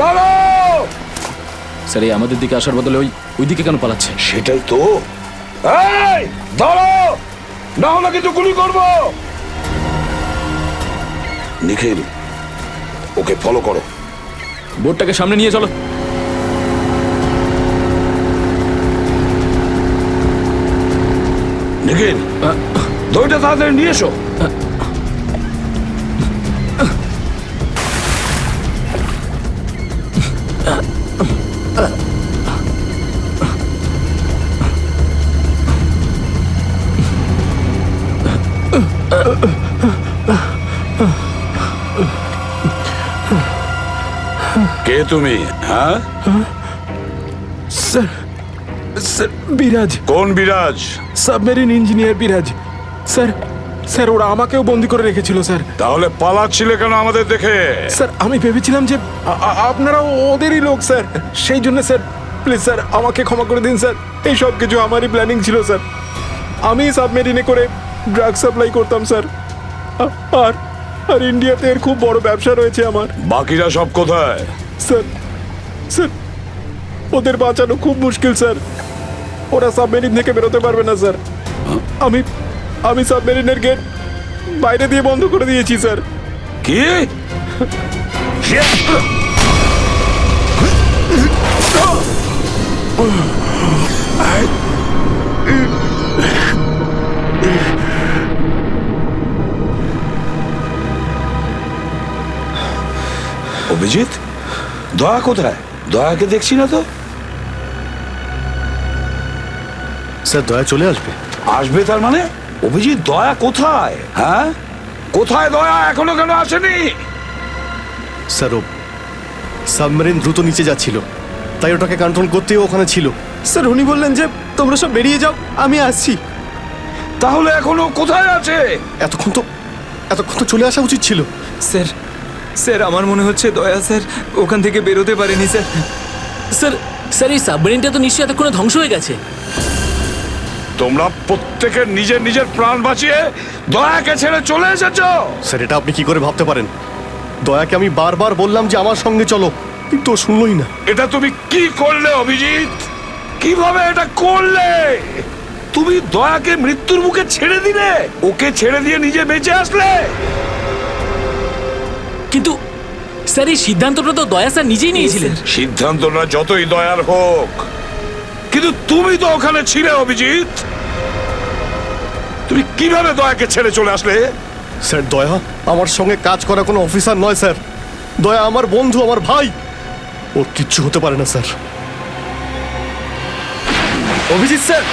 দাঁড়াও! স্যার এই আমাদের দিকে আসার বদলে ওই দিকে কেন পালাচ্ছে? সেটাই তো। এই! দাঁড়াও! না হলে কিন্তু গুলি করবো। নিখিল, ওকে ফলো করো। বোর্ডটাকে সামনে নিয়ে চলো। নিখিল, দইটা তাড়াতাড়ি নিয়ে এসো। কে তুমি? হ্যাঁ স্যার, স্যার বিরাজ। কোন বিরাজ? সাবমেরিন ইঞ্জিনিয়ার বিরাজ। স্যার, স্যার ওরা আমাকেও বন্দি করে রেখেছিল স্যার। তাহলে পালাচ্ছিলে কেন আমাদের দেখে? স্যার আমি ভেবেছিলাম যে আপনারা ওদেরই লোক স্যার, সেই জন্য স্যার প্লিজ স্যার আমাকে ক্ষমা করে দিন স্যার। এই সব কিছু আমারই প্ল্যানিং ছিল স্যার। আমি সাবমেরিনে করে ড্রাগ সাপ্লাই করতাম স্যার, আর আর ইন্ডিয়াতে এর খুব বড় ব্যবসা রয়েছে আমার। বাকিরা সব কোথায়? স্যার, স্যার ওদের বাঁচানো খুব মুশকিল স্যার। ওরা সাবমেরিন থেকে বেরোতে পারবে না স্যার। আমি সাবমেরিনের গেট বাইরে দিয়ে বন্ধ করে দিয়েছি স্যার। কি? অভিজিৎ, দয়া কোথায়? দয়াকে দেখছি না তো। স্যার দয়া চলে আসবে। আসবে তার মানে? অভিজিৎ, দয়া কোথায়? হ্যাঁ, কোথায় দয়া? এখনো কেন আসেনি? স্যার ও সাবমেরিন দ্রুত নিচে যাচ্ছিল, তাই ওটাকে কন্ট্রোল করতেও ওখানে ছিল। স্যার উনি বললেন যে তোমরা সব বেরিয়ে যাও, আমি আসছি। তাহলে এখনো কোথায় আছে? এতক্ষণ তো চলে আসা উচিত ছিল। স্যার, স্যার আমার মনে হচ্ছে দয়া স্যার ওখান থেকে বেরোতে পারেনি স্যার। স্যার স্যার এই সাবমেরিনটা তো নিশ্চয়ই এতক্ষণে ধ্বংস হয়ে গেছে। তোমরা প্রত্যেকে নিজের নিজের প্রাণ বাঁচিয়ে দয়াকে ছেড়ে চলে এসেছো। স্যার এটা আপনি কি করে ভাবতে পারেন? দয়াকে আমি বারবার বললাম যে আমার সঙ্গে চলো, কিন্তু ও শুনলই না। এটা তুমি কি করলে অভিজিৎ? কিভাবে এটা করলে? তুমি দয়াকে মৃত্যুর মুখে ছেড়ে দিলে, ওকে ছেড়ে দিয়ে নিজে বেঁচে আসলে। কিন্তু স্যার এই সিদ্ধান্তটা তো দয়া স্যার নিজেই নিয়েছিলেন। সিদ্ধান্তটা যতই দয়ার হোক, কিন্তু তুমি তো ওখানে ছিলে অভিজিৎ। তুমি কিভাবে দয়াকে ছেড়ে চলে আসলে? স্যার দয়া আমার সঙ্গে কাজ করা কোনো অফিসার নয় স্যার। দয়া আমার বন্ধু, আমার ভাই। ওর কিচ্ছু হতে পারে না স্যার। অভিজিৎ স্যার,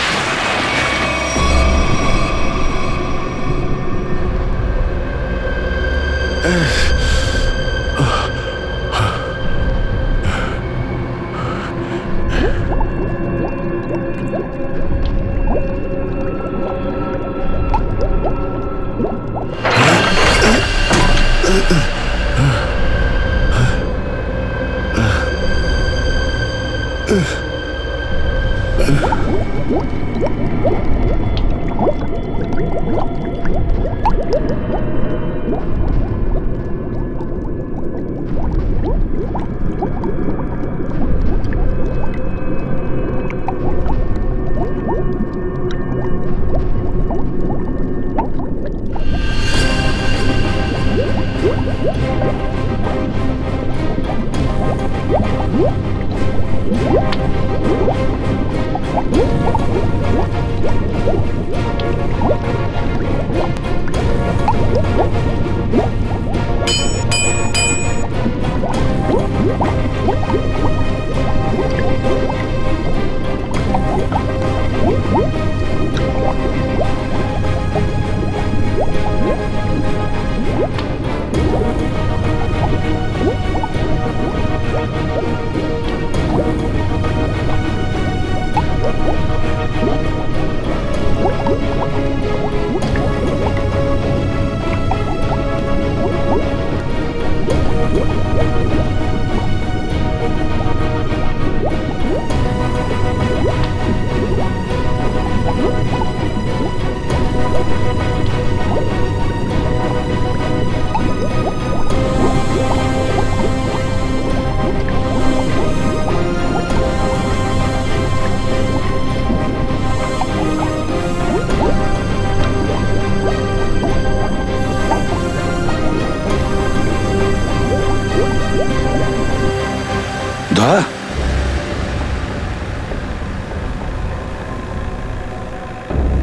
হ্যাঁ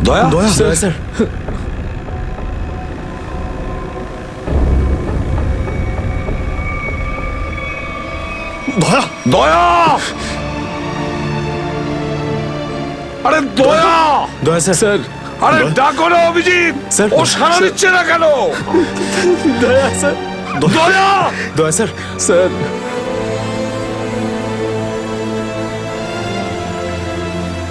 দয়া দয়া স্যার দয়া দয়া আরে দয়া দয়া স্যার আরে ডাকো না অভিজিৎ স্যার, ও সাড়া দিচ্ছে না কেন দয়া স্যার দয়া দয়া স্যার স্যার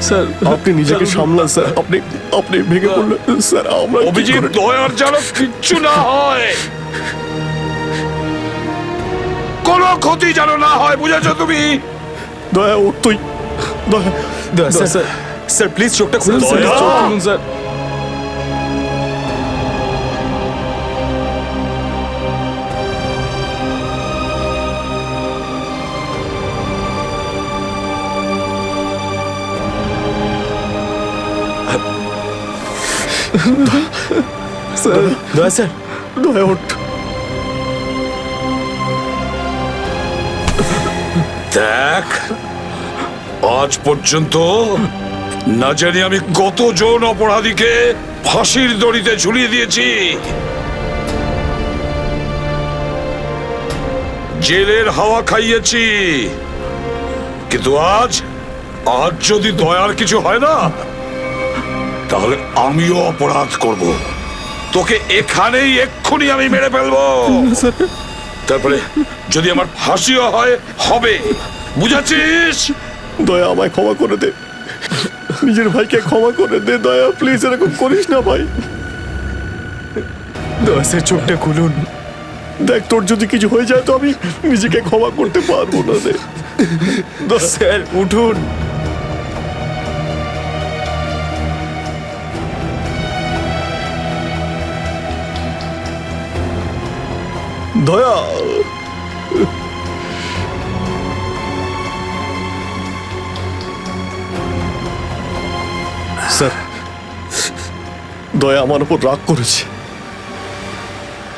স্যার আপনি নিজেকে সামলান স্যার আপনি আপনি ভেঙে পড়লেন স্যার আমরা কি অভিজিৎ করে- দয়ার যেন কিচ্ছু না হয় কোনো ক্ষতি যেন না হয় বুঝেছো তুমি দয়া ও তুই দয়া দয়া স্যার স্যার প্লিজ চোখটা খুলুন স্যার দয়া! চোখ খুলুন স্যার স্যার দয়া স্যার দয়া ওঠ দেখ আজ পর্যন্ত না জানি আমি কতজন অপরাধীকে ফাঁসির দড়িতে ঝুলিয়ে দিয়েছি জেলের হাওয়া খাইয়েছি কিন্তু আজ আজ যদি দয়ার কিছু হয় না তাহলে আমিও অপরাধ করব তোকে এখানেই এক্ষুনি আমি মেরে ফেলবো তারপরে যদি আমার ফাঁসিও হয় হবে বুঝেছিস দয়া আমায় ক্ষমা করে দে নিজের ভাইকে ক্ষমা করে দে দয়া প্লিজ এরকম করিস না ভাই দয়া স্যার চোখটা খুলুন দেখ তোর যদি কিছু হয়ে যায় তো আমি নিজেকে ক্ষমা করতে পারবো না রে স্যার উঠুন দয়া স্যার দয়া আমার উপর রাগ করেছে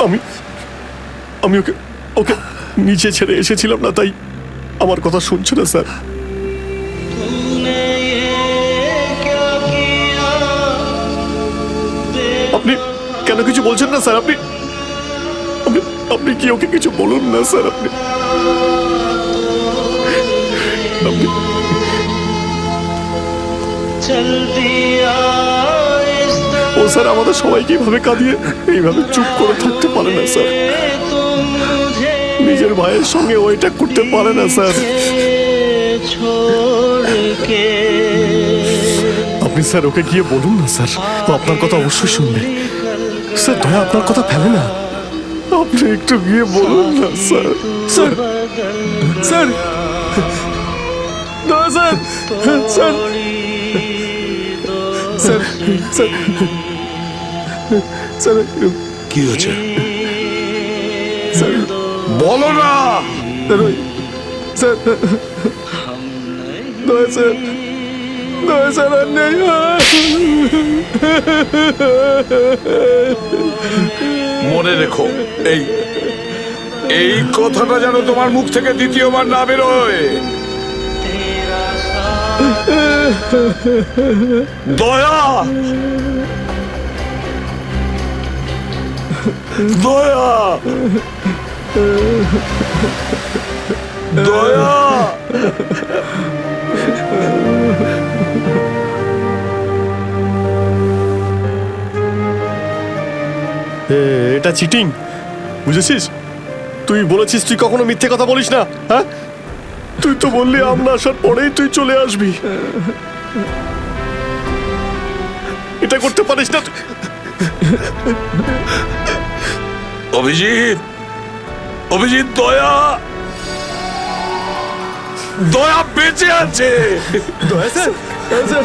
আমি আমি ওকে ওকে নিচে ছেড়ে এসেছিলাম না তাই আমার কথা শুনছে না স্যার আপনি কেন কিছু বলছেন না স্যার আপনি আপনি আপনি কি ওকে কিছু বলুন না স্যার আপনি আপনি ও স্যার আমাদের সবাইকে এইভাবে কাঁদিয়ে এইভাবে চুপ করে থাকতে পারে না স্যার নিজের ভাইয়ের সঙ্গে ও এটা করতে পারে না স্যার আপনি স্যার ওকে গিয়ে বলুন না স্যার ও আপনার কথা অবশ্যই শুনবে স্যার দয়া আপনার কথা ফেলে না আপনি একটু গিয়ে বলুন না স্যার স্যার স্যার দয়া sir sir sir sir sir কি হয়েছে স্যার বলো না স্যার দয়া স্যার দয়া স্যার আর নেই মনে রেখো এই এই কথাটা যেন তোমার মুখ থেকে দ্বিতীয়বার না বেরোয় দয়া দয়া দয়া এটা চিটিং বুঝেছিস তুই বলেছিস তুই কখনো মিথ্যে কথা বলিস না হ্যাঁ তুই তো বললি আমরা আসার পরেই তুই চলে আসবি এটা করতে পারিস না অভিজিৎ অভিজিৎ দয়া দয়া বেঁচে আছে দয়া স্যার স্যার